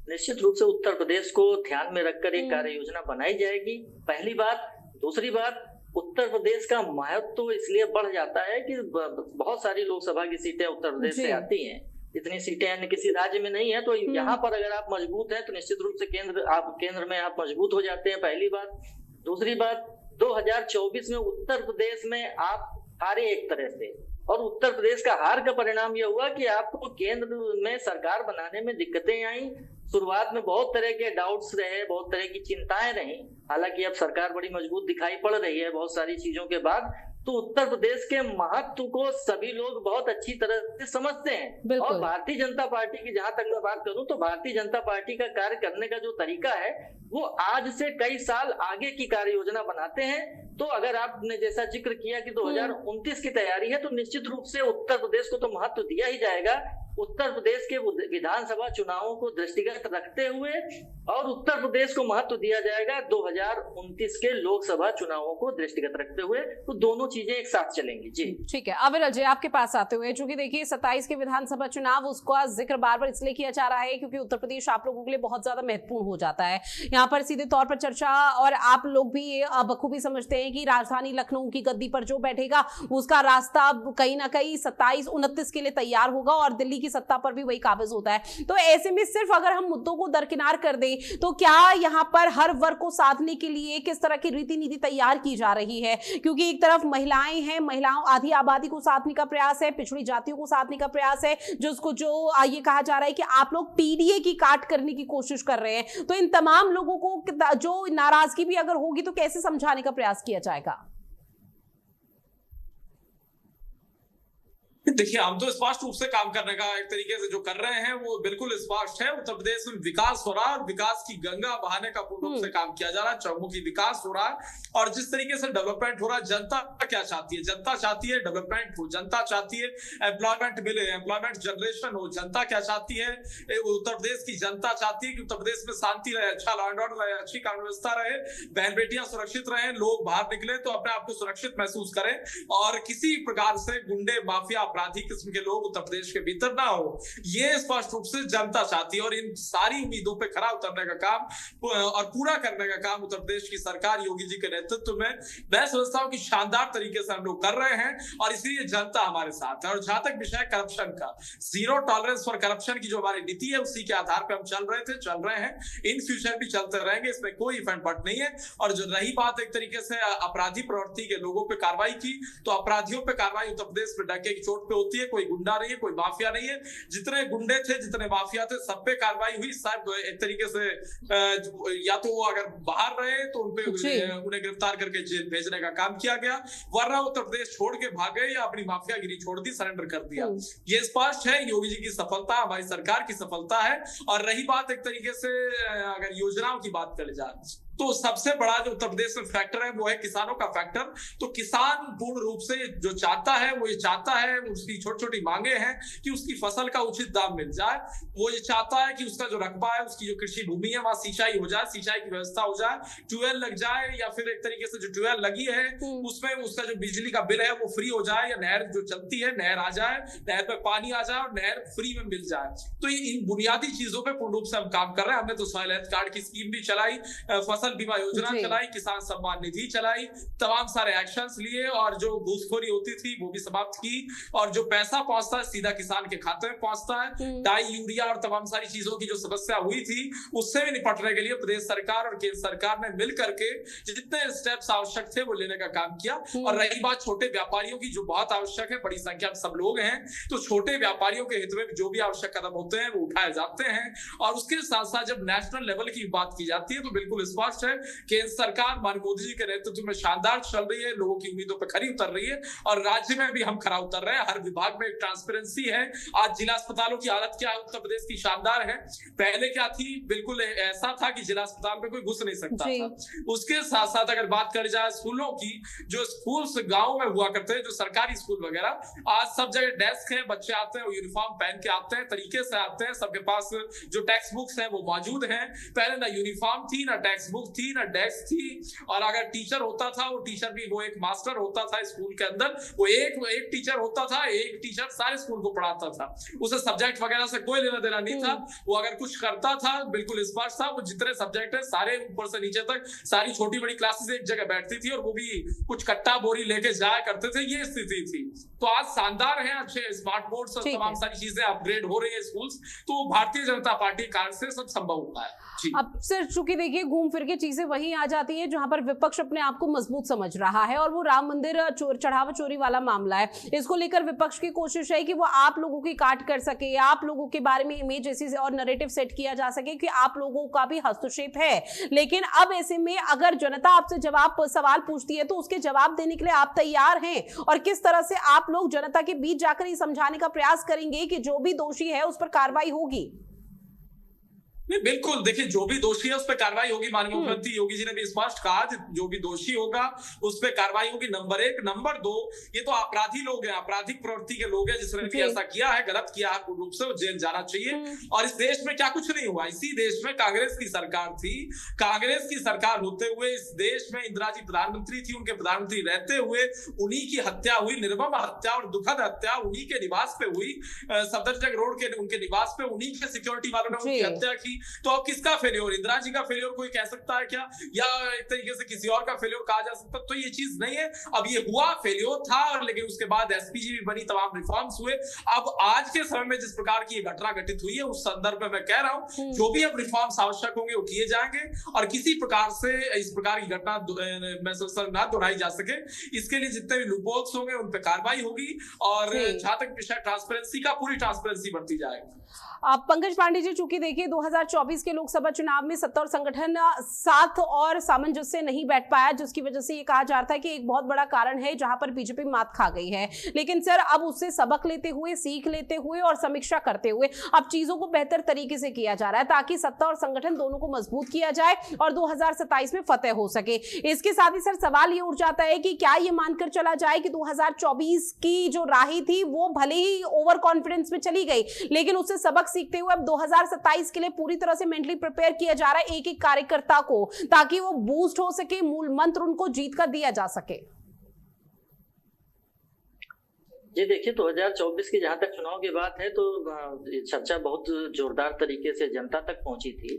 निश्चित रूप से उत्तर प्रदेश को ध्यान में रखकर एक कार्य योजना बनाई जाएगी, पहली बात। दूसरी बात, उत्तर प्रदेश का महत्व तो इसलिए बढ़ जाता है कि बहुत सारी लोकसभा की सीटें उत्तर प्रदेश से आती हैं, इतनी सीटें अन्य किसी राज्य में नहीं है। तो यहाँ पर अगर आप मजबूत हैं तो निश्चित रूप से केंद्र में आप मजबूत हो जाते हैं, पहली बात। दूसरी बात, 2024 में उत्तर प्रदेश में आप हारे एक तरह से, और उत्तर प्रदेश का हार का परिणाम यह हुआ कि आपको केंद्र में सरकार बनाने में दिक्कतें आई। शुरुआत में बहुत तरह के डाउट्स रहे, बहुत तरह की चिंताएं रही, हालांकि अब सरकार बड़ी मजबूत दिखाई पड़ रही है बहुत सारी चीजों के बाद। तो उत्तर प्रदेश के महत्व को सभी लोग बहुत अच्छी तरह से समझते हैं। और भारतीय जनता पार्टी की जहां तक मैं बात करूं तो भारतीय जनता पार्टी का कार्य करने का जो तरीका है वो आज से कई साल आगे की कार्य योजना बनाते हैं। तो अगर आपने जैसा जिक्र किया कि 2029 की तैयारी है तो निश्चित रूप से उत्तर प्रदेश को तो महत्व दिया ही जाएगा, उत्तर प्रदेश के विधानसभा चुनावों को दृष्टिगत रखते हुए और उत्तर प्रदेश को महत्व दिया जाएगा 2029 के लोकसभा चुनावों को दृष्टिगत रखते हुए, तो दोनों चीजें एक साथ चलेंगी। जी ठीक है, अविरल जी आपके पास आते हुए, चूंकि देखिए 27 के विधानसभा चुनाव, उसका जिक्र बार बार इसलिए किया जा रहा है क्योंकि उत्तर प्रदेश आप लोगों के लिए बहुत ज्यादा महत्वपूर्ण हो जाता है। यहाँ पर सीधे तौर पर चर्चा, और आप लोग भी बखूबी समझते हैं कि राजधानी लखनऊ की गद्दी पर जो बैठेगा उसका रास्ता कहीं ना कहीं 27-29 के लिए तैयार होगा और दिल्ली की सत्ता पर भी वही काबिज होता है। तो ऐसे में सिर्फ अगर हम मुद्दों को दरकिनार कर दें तो क्या यहाँ पर हर वर्ग को साधने के लिए किस तरह की रीति नीति तैयार की जा रही है? क्योंकि एक तरफ महिलाएं हैं, महिलाओं आधी आबादी को साधने का प्रयास है, पिछड़ी जातियों को साधने का प्रयास है, जो ये कहा जा रहा है कि आप लोग पीडीए की काट करने की कोशिश कर रहे हैं। तो इन तमाम लोगों को जो नाराजगी भी अगर होगी तो कैसे समझाने का प्रयास किया जाएगा? देखिए, हम तो स्पष्ट रूप से काम करने का एक तरीके से जो कर रहे हैं वो बिल्कुल स्पष्ट है। उत्तर प्रदेश में विकास हो रहा है और विकास की गंगा बहाने का पूर्ण रूप से काम किया जा रहा है। चौमुखी विकास हो रहा है और जिस तरीके से डेवलपमेंट हो रहा है, जनता क्या चाहती है? जनता चाहती है डेवलपमेंट हो, जनता चाहती है एम्प्लॉयमेंट मिले, एम्प्लॉयमेंट जनरेशन हो। जनता क्या चाहती है? उत्तर प्रदेश की जनता चाहती है कि उत्तर प्रदेश में शांति रहे, अच्छा लॉ एंड ऑर्डर रहे, अच्छी कानून व्यवस्था रहे, बहन बेटियां सुरक्षित रहे, लोग बाहर निकले तो अपने आप को सुरक्षित महसूस करें और किसी प्रकार से गुंडे माफिया अपराधी किस्म के लोग उत्तर प्रदेश के भीतर ना हो। ये स्पष्ट रूप से जनता चाहती है और इन सारी उम्मीदों पे खरा उतरने का काम और पूरा करने का काम उत्तर प्रदेश की सरकार योगी जी के नेतृत्व में मैं समझता हूं कि शानदार तरीके से हम लोग कर रहे हैं और इसलिए जनता हमारे साथ है। और जहां तक विषय करप्शन का, जीरो टॉलरेंस फॉर करप्शन की जो हमारी नीति है उसी के आधार पर हम चल रहे हैं, इन फ्यूचर भी चलते रहेंगे, इसमें कोई इफेंट बट नहीं है। और जो रही बात एक तरीके से अपराधी प्रवृत्ति के लोगों पे कार्रवाई की, तो अपराधियों पे कार्रवाई उत्तर प्रदेश में डंके की चोट पे होती है। कोई गुंडा नहीं है, कोई माफिया नहीं है। जितने गुंडे थे, जितने माफिया थे, सब पे कार्रवाई हुई। सब एक तरीके से या तो वो अगर बाहर रहे तो उन्हें गिरफ्तार करके जेल भेजने का काम किया गया, वरना उत्तर प्रदेश छोड़ के भाग गए या अपनी माफियागिरी छोड़ दी, सरेंडर कर दिया। ये स्पष्ट है योगी जी की सफलता, हमारी सरकार की सफलता है। और रही बात एक तरीके से अगर योजनाओं की बात करी जाए तो सबसे बड़ा जो उत्तर प्रदेश में फैक्टर है वो है किसानों का फैक्टर। तो किसान पूर्ण रूप से जो चाहता है वो ये चाहता है, उसकी छोटी छोटी मांगे हैं कि उसकी फसल का उचित दाम मिल जाए। वो ये चाहता है कि उसका जो रकबा है, उसकी जो कृषि भूमि है, वहां सिंचाई हो जाए, सिंचाई की व्यवस्था हो जाए, ट्यूबवेल लग जाए या फिर एक तरीके से जो ट्यूबवेल लगी है उसमें उसका जो बिजली का बिल है वो फ्री हो जाए, या नहर जो चलती है नहर आ जाए, नहर पे पानी आ जाए और नहर फ्री में मिल जाए। तो इन बुनियादी चीजों पे पूर्ण रूप से हम काम कर रहे हैं। हमने तो सॉइल हेल्थ कार्ड की स्कीम भी चलाई, फसल बीमा योजना चलाई, किसान सम्मान निधि चलाई, तमाम सारे एक्शंस लिए और जो घूसखोरी होती थी वो भी समाप्त की। और जो पैसा पहुंचता है सीधा किसान के खाते में पहुंचता है। डाई, यूरिया और तमाम सारी चीजों की जो समस्या हुई थी उससे भी निपटने के लिए प्रदेश सरकार और केंद्र सरकार ने मिल करके जितने स्टेप्स आवश्यक थे वो लेने का काम किया। और रही बात छोटे व्यापारियों की, जो बहुत आवश्यक है, बड़ी संख्या में सब लोग हैं, तो छोटे व्यापारियों के हित में जो भी आवश्यक कदम होते हैं वो उठाए जाते हैं। और उसके साथ साथ जब नेशनल लेवल की बात की जाती है तो बिल्कुल स्पष्ट है केंद्र सरकार माननीय मोदी जी के नेतृत्व में शानदार चल रही है, लोगों की उम्मीदों पर खरी उतर रही है और राज्य में भी हम खरा उतर रहे हैं। हर विभाग में एक ट्रांसपेरेंसी है। आज जिला अस्पतालों की हालत क्या है उत्तर प्रदेश की? शानदार है। पहले क्या थी? बिल्कुल ऐसा था कि जिला अस्पताल में कोई घुस नहीं सकता था। उसके साथ साथ अगर बात करी जाए स्कूलों की, जो स्कूल्स गांव में हुआ करते हैं, जो सरकारी स्कूल वगैरह, आज सब जगह डेस्क है, बच्चे आते हैं वो यूनिफॉर्म पहन के आते हैं, तरीके से आते हैं, सबके पास जो टेक्स्ट बुक्स हैं वो मौजूद हैं। पहले ना यूनिफॉर्म थी, ना टेक्स्ट बुक थी, ना डेस्क थी। और अगर टीचर होता था वो टीचर भी वो एक मास्टर होता था स्कूल के अंदर, वो एक टीचर होता था, एक टीचर सारे स्कूल को पढ़ाता था, उसे सब्जेक्ट वगैरह से कोई लेना देना नहीं था। वो अगर कुछ करता था बिल्कुल स्पष्ट था, वो जितने सब्जेक्ट है सारे ऊपर से नीचे तक सारी छोटी बड़ी क्लासेस एक जगह बैठती थी और वो भी कुछ कट्टा बोरी लेके जाया करते थे। ये स्थिति थी। तो आज शानदार है, अच्छे स्मार्ट बोर्ड्स और तमाम सारी चीजें अपग्रेड हो रही है स्कूल्स। तो भारतीय जनता पार्टी कार्ड से सब संभव हुआ है। अब सिर्फ चूंकि देखिए घूम फिर के चीजें वहीं आ जाती है जहां पर विपक्ष अपने आप को मजबूत समझ रहा है, और वो राम मंदिर चढ़ावा चोरी वाला मामला है। इसको लेकर विपक्ष की कोशिश है कि वो आप लोगों की काट कर सके, आप लोगों के बारे में इमेज ऐसी और नैरेटिव सेट किया जा सके कि आप लोगों का भी हस्तक्षेप है। लेकिन अब ऐसे में अगर जनता आपसे सवाल पूछती है तो उसके जवाब देने के लिए आप तैयार हैं, और किस तरह से आप लोग जनता के बीच जाकर ये समझाने का प्रयास करेंगे कि जो भी दोषी है उस पर कार्रवाई होगी? नहीं, बिल्कुल देखिए, जो भी दोषी है उस पर कार्रवाई होगी। माननीय मुख्यमंत्री योगी जी ने भी स्पष्ट कहा, जो भी दोषी होगा उस पर कार्रवाई होगी, नंबर 1। नंबर 2, ये तो अपराधी लोग हैं, आपराधिक प्रवृत्ति के लोग हैं, जिसने भी ऐसा किया है, गलत किया है पूर्ण रूप से, वो जेल जाना चाहिए। और इस देश में क्या कुछ नहीं हुआ, इसी देश में कांग्रेस की सरकार थी। कांग्रेस की सरकार होते हुए इस देश में इंदिरा जी प्रधानमंत्री थी, उनके प्रधानमंत्री रहते हुए उन्हीं की हत्या हुई, निर्मम हत्या और दुखद हत्या उन्हीं के निवास पे हुई। सफदरजंग रोड के उनके निवास पे उन्हीं के सिक्योरिटी वालों ने उनकी हत्या की। तो अब किसका फेल्योर, इंदिरा जी का फेल्योर कोई कह सकता है क्या, या एक तरीके से किसी और का फेल्योर कहा जा सकता? तो ये चीज नहीं है। अब ये हुआ, फेल्योर था, और लेकिन उसके बाद एसपीजी भी बनी, तमाम रिफॉर्म्स हुए। अब आज के समय में जिस प्रकार की घटना घटित हुई है, उस संदर्भ में मैं कह रहा हूं, जो भी अब रिफॉर्म्स आवश्यक होंगे वो किए जाएंगे, और किसी प्रकार से इस प्रकार की घटना ना दोहराई जा सके, इसके लिए जितने भी लूपहोल्स होंगे उन पर कार्रवाई होगी। और जहां तक विषय ट्रांसपेरेंसी का, पूरी ट्रांसपेरेंसी बढ़ती जाएगी। पंकज पांडे जी, चूंकि देखिए 2024 के लोकसभा चुनाव में सत्ता और संगठन साथ और सामंजस्य नहीं बैठ पाया, जिसकी वजह से ये कहा जा रहा था कि एक बहुत बड़ा कारण है जहां पर बीजेपी मात खा गई है। लेकिन सर, अब उससे सबक लेते हुए, सीख लेते हुए और समीक्षा करते हुए अब चीजों को बेहतर तरीके से किया जा रहा है, ताकि सत्ता और संगठन दोनों को मजबूत किया जाए और 2027 में फतेह हो सके। इसके साथ ही सर सवाल ये उठ जाता है कि क्या ये मानकर चला जाए कि 2024 की जो राही थी वो भले ही ओवर कॉन्फिडेंस में चली गई, लेकिन उससे सबक सीखते हुए अब 2027 के लिए पूरी तरह से मेंटली प्रिपेयर किया जा रहा है एक एक कार्यकर्ता को, ताकि वो बूस्ट हो सके, मूल मंत्र उनको जीत का दिया जा सके। जी देखिए, 2024 की जहां तक चुनाव की बात है, तो चर्चा बहुत जोरदार तरीके से जनता तक पहुंची थी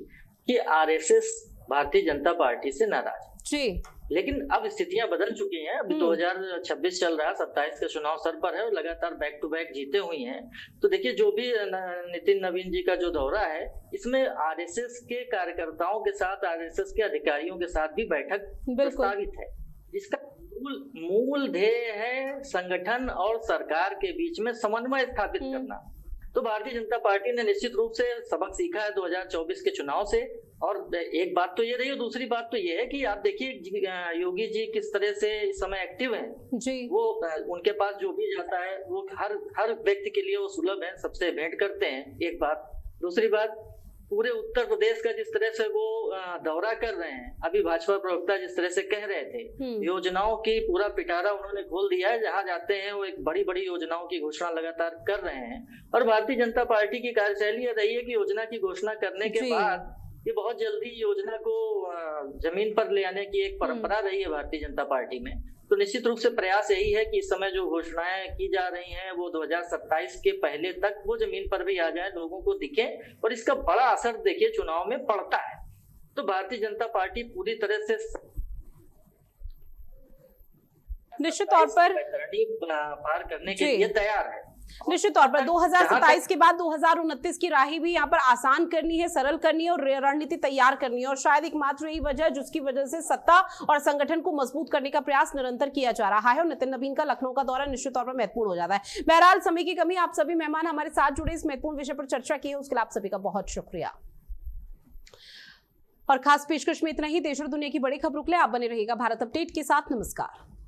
कि आरएसएस भारतीय जनता पार्टी से नाराज जी। लेकिन अब स्थितियां बदल चुकी हैं। अभी 2026 चल रहा है, 27 का चुनाव सर पर है और लगातार बैक टू बैक जीते हुई हैं। तो देखिए, जो भी नितिन नवीन जी का जो दौरा है, इसमें आरएसएस के कार्यकर्ताओं के साथ, आरएसएस के अधिकारियों के साथ भी बैठक प्रस्तावित है, जिसका मूल ध्येय है संगठन और सरकार के बीच में समन्वय स्थापित करना। तो भारतीय जनता पार्टी ने निश्चित रूप से सबक सीखा है 2024 के चुनाव से। और एक बात तो ये रही, और दूसरी बात तो ये है कि आप देखिए योगी जी किस तरह से इस समय एक्टिव हैं जी। वो उनके पास जो भी जाता है वो हर व्यक्ति के लिए वो सुलभ है, सबसे भेंट करते हैं, एक बात। दूसरी बात, पूरे उत्तर प्रदेश का जिस तरह से वो दौरा कर रहे हैं, अभी भाजपा प्रवक्ता जिस तरह से कह रहे थे, योजनाओं की पूरा पिटारा उन्होंने खोल दिया है। जहां जाते हैं वो एक बड़ी बड़ी योजनाओं की घोषणा लगातार कर रहे हैं। और भारतीय जनता पार्टी की कार्यशैली यह रही है कि योजना की घोषणा करने के बाद ये बहुत जल्दी योजना को जमीन पर ले आने की एक परंपरा रही है भारतीय जनता पार्टी में। तो निश्चित रूप से प्रयास यही है कि इस समय जो घोषणाएं की जा रही हैं वो 2027 के पहले तक वो जमीन पर भी आ जाए, लोगों को दिखे, और इसका बड़ा असर देखिए चुनाव में पड़ता है। तो भारतीय जनता पार्टी पूरी तरह से निश्चित तौर पर पार करने के लिए तैयार है। निश्चित तौर पर 2027 के बाद 2029 की राह भी यहाँ पर आसान करनी है, सरल करनी है और रणनीति तैयार करनी है। और शायद एकमात्र यही वजह है जिसकी वजह से सत्ता और संगठन को मजबूत करने का प्रयास निरंतर किया जा रहा है। और नितिन नवीन का लखनऊ का दौरा निश्चित तौर पर महत्वपूर्ण हो जाता है। बहरहाल, समय की कमी, आप सभी मेहमान हमारे साथ जुड़े, इस महत्वपूर्ण विषय पर चर्चा की है, उसके लिए आप सभी का बहुत शुक्रिया। और खास पेशकश में इतना ही। देश और दुनिया की बड़ी खबरों के लिए आप बने रहिएगा भारत अपडेट के साथ। नमस्कार।